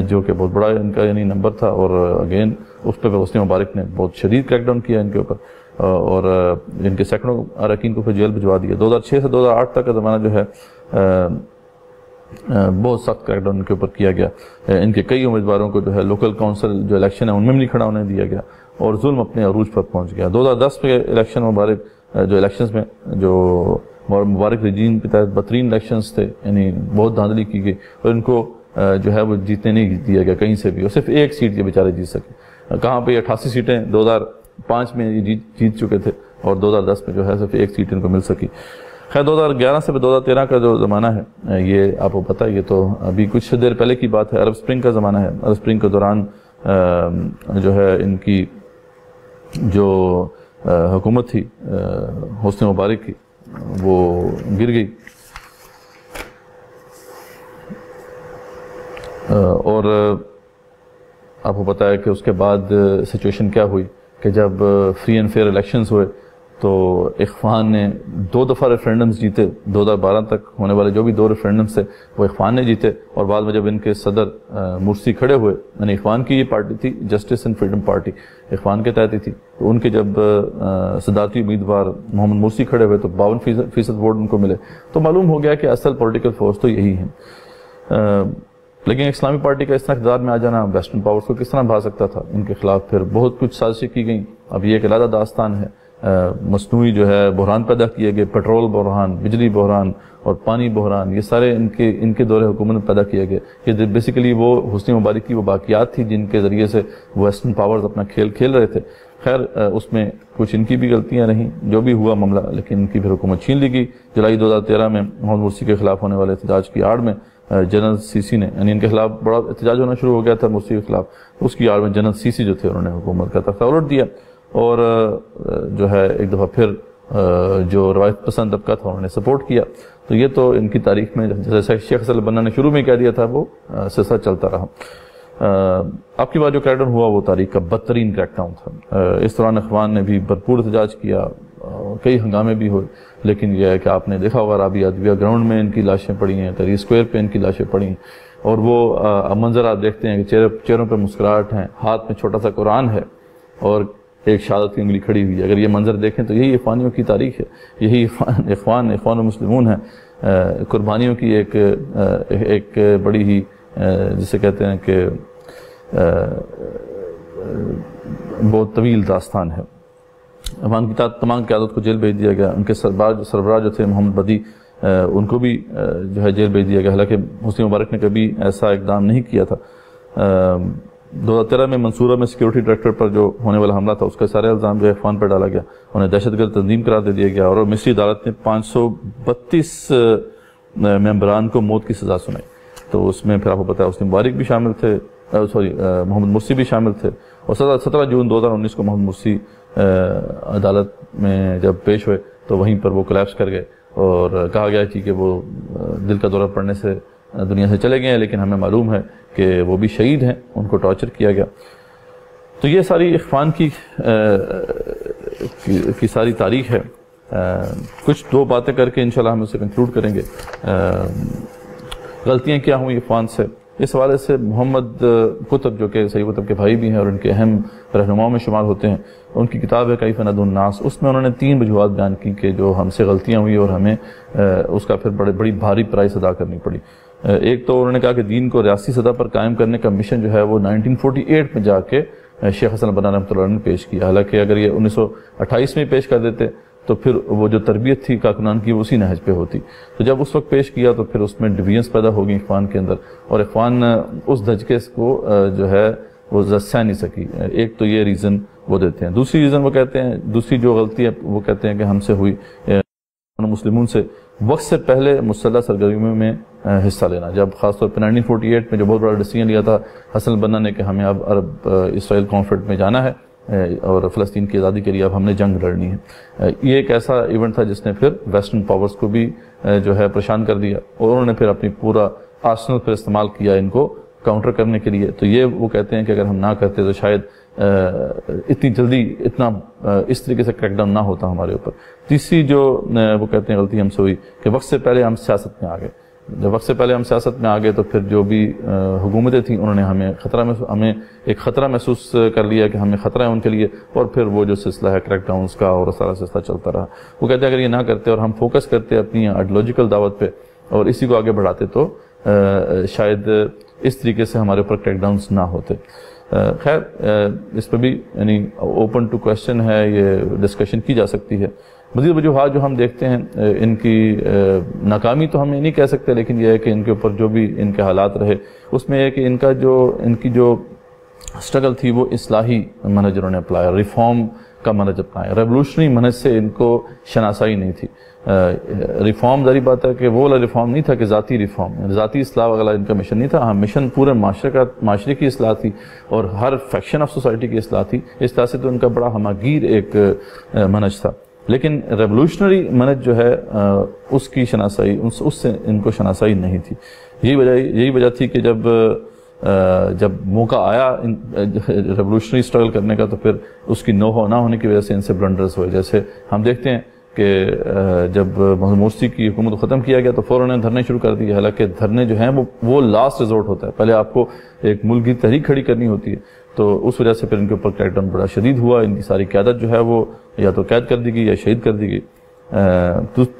جو کہ بہت بڑا ان کا یعنی نمبر تھا. اور اگین اس پہ حسنی مبارک نے بہت شدید کریک ڈاؤن کیا ان کے اوپر، اور ان کے سینکڑوں اراکین کو پھر جیل بھجوا دیا. 2006 سے 2008 تک کا زمانہ جو ہے بہت سخت کریک ڈاؤن ان کے اوپر کیا گیا. ان کے کئی امیدواروں کو جو ہے لوکل کونسل جو الیکشن ہے ان میں بھی نہیں کھڑا ہونے دیا گیا، اور ظلم اپنے عروج پر پہنچ گیا. 2010 کے الیکشن الیکشنز میں جو مبارک رجیم کے تحت بدترین الیکشنز تھے، یعنی بہت دھاندلی کی گئی، اور ان کو جو ہے وہ جیتنے نہیں دیا گیا کہیں سے بھی، اور صرف ایک سیٹ یہ بیچارے جیت سکے. کہاں پہ 88 سیٹیں 2005 میں یہ جیت چکے تھے، اور 2010 میں جو ہے صرف ایک سیٹ ان کو مل سکی. خیر 2011 سے 2013 کا جو زمانہ ہے یہ آپ کو پتہ ہے، یہ تو ابھی کچھ دیر پہلے کی بات ہے. عرب اسپرنگ کا زمانہ ہے. عرب اسپرنگ کے دوران جو ہے ان کی جو حکومت تھی حسنی مبارک کی وہ گر گئی، اور آپ کو پتہ ہے کہ اس کے بعد سچویشن کیا ہوئی کہ جب فری اینڈ فیئر الیکشنز ہوئے تو اخوان نے 2 دفعہ ریفرینڈمز جیتے. 2012 تک ہونے والے جو بھی 2 ریفرینڈمز تھے وہ اخوان نے جیتے، اور بعد میں جب ان کے صدر مرسی کھڑے ہوئے، یعنی اخوان کی یہ پارٹی تھی جسٹس اینڈ فریڈم پارٹی، اخوان کے تحت ہی تھی، تو ان کے جب صدارتی امیدوار محمد مرسی کھڑے ہوئے تو 52% ووٹ ان کو ملے. تو معلوم ہو گیا کہ اصل پولیٹیکل فورس تو یہی ہے. لیکن اسلامی پارٹی کا اس طرح اقتدار میں آ جانا ویسٹرن پاورز کو کس طرح بھا سکتا تھا؟ ان کے خلاف پھر بہت کچھ سازشیں کی گئیں. اب یہ ایک علیحدہ داستان ہے. مصنوعی جو ہے بحران پیدا کیے گئے، پیٹرول بحران، بجلی بحران اور پانی بحران، یہ سارے ان کے دور حکومت میں پیدا کیے گئے. یہ بیسیکلی وہ حسنی مبارک کی وہ باقیات تھی جن کے ذریعے سے ویسٹرن پاورز اپنا کھیل رہے تھے. خیر اس میں کچھ ان کی بھی غلطیاں رہیں، جو بھی ہوا معاملہ، لیکن ان کی پھر حکومت چھین لی گئی. جولائی 2013 میں محمد مرسی کے خلاف ہونے والے احتجاج کی آڑ میں جنرل سی نے، یعنی ان کے خلاف بڑا احتجاج ہونا شروع ہو گیا تھا مرسی کے خلاف، اس کی آڑ میں جنرل سی جو تھے انہوں نے حکومت کا تختہ الٹ دیا، اور جو ہے ایک دفعہ پھر جو روایت پسند طبقہ تھا انہوں نے سپورٹ کیا. تو یہ تو ان کی تاریخ میں جیسے شیخ حسن البنا نے شروع میں کہہ دیا تھا وہ سلسلہ چلتا رہا. آپ کی بات جو کریک ڈاؤن ہوا وہ تاریخ کا بدترین کریک ڈاؤن تھا. اس دوران اخوان نے بھی بھرپور احتجاج کیا، کئی ہنگامے بھی ہوئے، لیکن یہ ہے کہ آپ نے دیکھا ہوگا رابعہ ادویہ گراؤنڈ میں ان کی لاشیں پڑی ہیں، تحریر اسکوائر پہ ان کی لاشیں پڑی ہیں، اور وہ منظر آپ دیکھتے ہیں کہ چہروں پہ مسکراہٹ ہیں، ہاتھ میں چھوٹا سا قرآن ہے اور ایک شہادت کی انگلی کھڑی ہوئی ہے. اگر یہ منظر دیکھیں تو یہی اخوانیوں کی تاریخ ہے، یہی اخوان المسلمون ہیں. قربانیوں کی ایک بڑی ہی جسے کہتے ہیں کہ بہت طویل داستان ہے. اخوان کی تمام قیادت کو جیل بھیج دیا گیا. ان کے سربراہ جو تھے محمد بدی، ان کو بھی جو ہے جیل بھیج دیا گیا، حالانکہ حسنی مبارک نے کبھی ایسا اقدام نہیں کیا تھا. 2013 میں منصورہ میں سیکیورٹی ڈائریکٹر پر جو ہونے والا حملہ تھا اس کا سارے الزام جو ہے اخوان پر ڈالا گیا، انہیں دہشت گرد تنظیم قرار دے دیا گیا، اور مصری عدالت نے 532 ممبران کو موت کی سزا سنائی. تو اس میں پھر آپ کو پتا ہے حسنی مبارک بھی شامل تھے، محمد مرسی بھی شامل تھے، اور 17 جون 2019 کو محمد مرسی عدالت میں جب پیش ہوئے تو وہیں پر وہ کولیپس کر گئے، اور کہا گیا کہ وہ دل کا دورہ پڑنے سے دنیا سے چلے گئے ہیں، لیکن ہمیں معلوم ہے کہ وہ بھی شہید ہیں، ان کو ٹارچر کیا گیا. تو یہ ساری اخوان کی ساری تاریخ ہے. کچھ 2 باتیں کر کے انشاءاللہ ہم اسے کنکلوڈ کریں گے. غلطیاں کیا ہوئیں اخوان سے؟ اس حوالے سے محمد قطب جو کہ سید قطب کے بھائی بھی ہیں اور ان کے اہم رہنماؤں میں شمار ہوتے ہیں، ان کی کتاب ہے کیف ندعو الناس، اس میں انہوں نے 3 وجوہات بیان کی کہ جو ہم سے غلطیاں ہوئی اور ہمیں اس کا پھر بڑی بھاری پرائس ادا کرنی پڑی۔ ایک تو انہوں نے کہا کہ دین کو ریاستی سطح پر قائم کرنے کا مشن جو ہے وہ 1948 میں جا کے شیخ حسن البنا رحمۃ اللہ علیہ نے پیش کیا، حالانکہ اگر یہ 1928 میں پیش کر دیتے تو پھر وہ جو تربیت تھی کارکنان کی وہ اسی نہج پہ ہوتی۔ تو جب اس وقت پیش کیا تو پھر اس میں ڈویژنس پیدا ہو گئی اخوان کے اندر، اور اخوان اس دھچکے کو جو ہے وہ سہ نہیں سکی۔ ایک تو یہ ریزن وہ دیتے ہیں۔ دوسری ریزن وہ کہتے ہیں، دوسری جو غلطی ہے وہ کہتے ہیں کہ ہم سے ہوئی مسلمون سے وقت سے پہلے مسلح سرگرمیوں میں حصہ لینا، جب خاص طور پہ 1948 میں جو بہت بڑا ڈیسیژن لیا تھا حسن البنا نے کہ ہمیں اب عرب اسرائیل کانفلکٹ میں جانا ہے اور فلسطین کی آزادی کے لیے اب ہم نے جنگ لڑنی ہے۔ یہ ایک ایسا ایونٹ تھا جس نے پھر ویسٹرن پاورز کو بھی جو ہے پریشان کر دیا، اور انہوں نے پھر اپنی پورا آرسنل پھر استعمال کیا ان کو کاؤنٹر کرنے کے لیے۔ تو یہ وہ کہتے ہیں کہ اگر ہم نہ کرتے تو شاید اتنی جلدی اتنا اس طریقے سے کریک ڈاؤن نہ ہوتا ہمارے اوپر۔ تیسری جو وہ کہتے ہیں غلطی ہم سے ہوئی کہ وقت سے پہلے ہم سیاست میں آ گئے۔ جب وقت سے پہلے ہم سیاست میں آ گئے تو پھر جو بھی حکومتیں تھیں انہوں نے ہمیں ایک خطرہ محسوس کر لیا کہ ہمیں خطرہ ہے ان کے لیے، اور پھر وہ جو سلسلہ ہے کریک ڈاؤنز کا اور سارا سلسلہ چلتا رہا۔ وہ کہتے ہیں اگر یہ نہ کرتے اور ہم فوکس کرتے اپنی آئیڈیالوجیکل دعوت پہ اور اسی کو آگے بڑھاتے تو شاید اس طریقے سے ہمارے اوپر کریک ڈاؤنز نہ ہوتے۔ خیر اس پہ بھی یعنی اوپن ٹو کویسچن ہے، یہ ڈسکشن کی جا سکتی ہے۔ مزید وجوہات جو ہم دیکھتے ہیں ان کی ناکامی تو ہم یہ نہیں کہہ سکتے، لیکن یہ ہے کہ ان کے اوپر جو بھی ان کے حالات رہے اس میں یہ کہ ان کی جو اسٹرگل تھی وہ اصلاحی منہج انہوں نے اپلایا، ریفارم کا منہج اپنایا، ریولوشنری منہج سے ان کو شناسائی نہیں تھی۔ ریفارم ظاہری بات ہے کہ وہ والا ریفارم نہیں تھا کہ ذاتی ریفارم، ذاتی اصلاح وغیرہ ان کا مشن نہیں تھا، ہاں مشن پورے معاشرے کی اصلاح تھی اور ہر فیکشن آف سوسائٹی کی اصلاح تھی۔ اس طرح سے تو ان کا بڑا ہماگیر ایک منہج تھا، لیکن ریولوشنری منہج جو ہے اس کی شناسائی اس سے ان کو شناسائی نہیں تھی۔ یہی وجہ تھی کہ جب موقع آیا ریولوشنری اسٹرگل کرنے کا تو پھر اس کی نہ ہونے کی وجہ سے ان سے بلنڈرز ہوئے۔ جیسے ہم دیکھتے ہیں کہ جب محمد مرسی کی حکومت کو ختم کیا گیا تو فوراً دھرنے شروع کر دیے، حالانکہ دھرنے جو ہیں وہ لاسٹ ریزورٹ ہوتا ہے، پہلے آپ کو ایک ملک کی تحریک کھڑی کرنی ہوتی ہے۔ تو اس وجہ سے پھر ان کے اوپر کریک ڈاؤن بڑا شدید ہوا، ان کی ساری قیادت جو ہے وہ یا تو قید کر دی گئی یا شہید کر دی گئی۔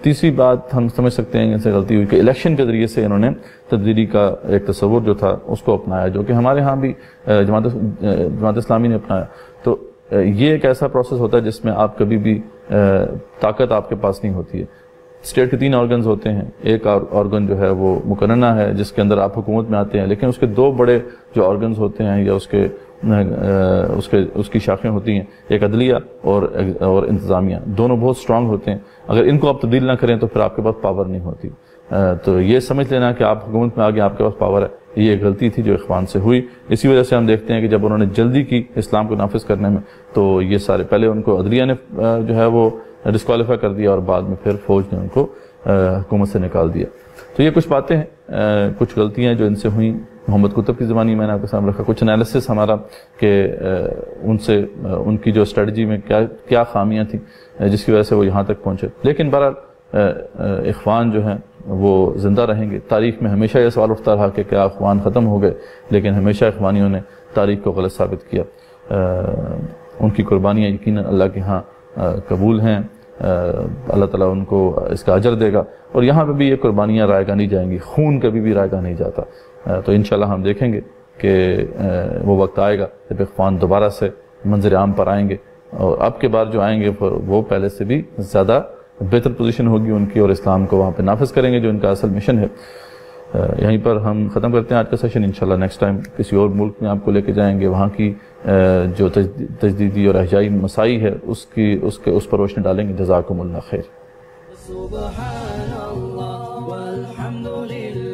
تیسری بات ہم سمجھ سکتے ہیں ان سے غلطی ہوئی کہ الیکشن کے ذریعے سے انہوں نے تبدیلی کا ایک تصور جو تھا اس کو اپنایا، جو کہ ہمارے ہاں بھی جماعت اسلامی نے اپنایا۔ تو یہ ایک ایسا پروسیس ہوتا ہے جس میں آپ کبھی بھی طاقت آپ کے پاس نہیں ہوتی ہے۔ اسٹیٹ کے 3 آرگنز ہوتے ہیں، ایک آرگن جو ہے وہ مقننہ ہے جس کے اندر آپ حکومت میں آتے ہیں، لیکن اس کے 2 بڑے جو آرگنز ہوتے ہیں یا اس کی شاخیں ہوتی ہیں، ایک عدلیہ اور انتظامیہ، دونوں بہت سٹرونگ ہوتے ہیں۔ اگر ان کو آپ تبدیل نہ کریں تو پھر آپ کے پاس پاور نہیں ہوتی۔ تو یہ سمجھ لینا کہ آپ حکومت میں آگے آپ کے پاس پاور ہے، یہ ایک غلطی تھی جو اخوان سے ہوئی۔ اسی وجہ سے ہم دیکھتے ہیں کہ جب انہوں نے جلدی کی اسلام کو نافذ کرنے میں تو یہ سارے پہلے ان کو عدلیہ نے جو ہے وہ ڈسکوالیفائی کر دیا اور بعد میں پھر فوج نے ان کو حکومت سے نکال دیا۔ تو یہ کچھ باتیں ہیں، کچھ غلطیاں جو ان سے ہوئیں محمد قطب کی زبانی میں نے آپ کے سامنے رکھا، کچھ انالیسس ہمارا کہ ان کی جو اسٹریٹجی میں کیا خامیاں تھیں جس کی وجہ سے وہ یہاں تک پہنچے۔ لیکن بہرحال اخوان جو ہیں وہ زندہ رہیں گے۔ تاریخ میں ہمیشہ یہ سوال اٹھتا رہا کہ کیا اخوان ختم ہو گئے، لیکن ہمیشہ اخوانیوں نے تاریخ کو غلط ثابت کیا۔ ان کی قربانیاں یقیناً اللہ کے ہاں قبول ہیں، اللہ تعالیٰ ان کو اس کا اجر دے گا، اور یہاں پہ بھی یہ قربانیاں رائے گاہ نہیں جائیں گی، خون کبھی بھی رائے گاہ نہیں جاتا۔ تو انشاءاللہ ہم دیکھیں گے کہ وہ وقت آئے گا جب اخوان دوبارہ سے منظر عام پر آئیں گے، اور اب کے بعد جو آئیں گے وہ پہلے سے بھی زیادہ بہتر پوزیشن ہوگی ان کی، اور اسلام کو وہاں پہ نافذ کریں گے جو ان کا اصل مشن ہے۔ یہیں پر ہم ختم کرتے ہیں آج کا سیشن۔ انشاءاللہ نیکسٹ ٹائم کسی اور ملک میں آپ کو لے کے جائیں گے، وہاں کی جو تجدیدی اور احیائی مسائی ہے اس پر روشنی ڈالیں گے۔ جزاکم اللہ خیر۔ سبحان اللہ والحمد للہ۔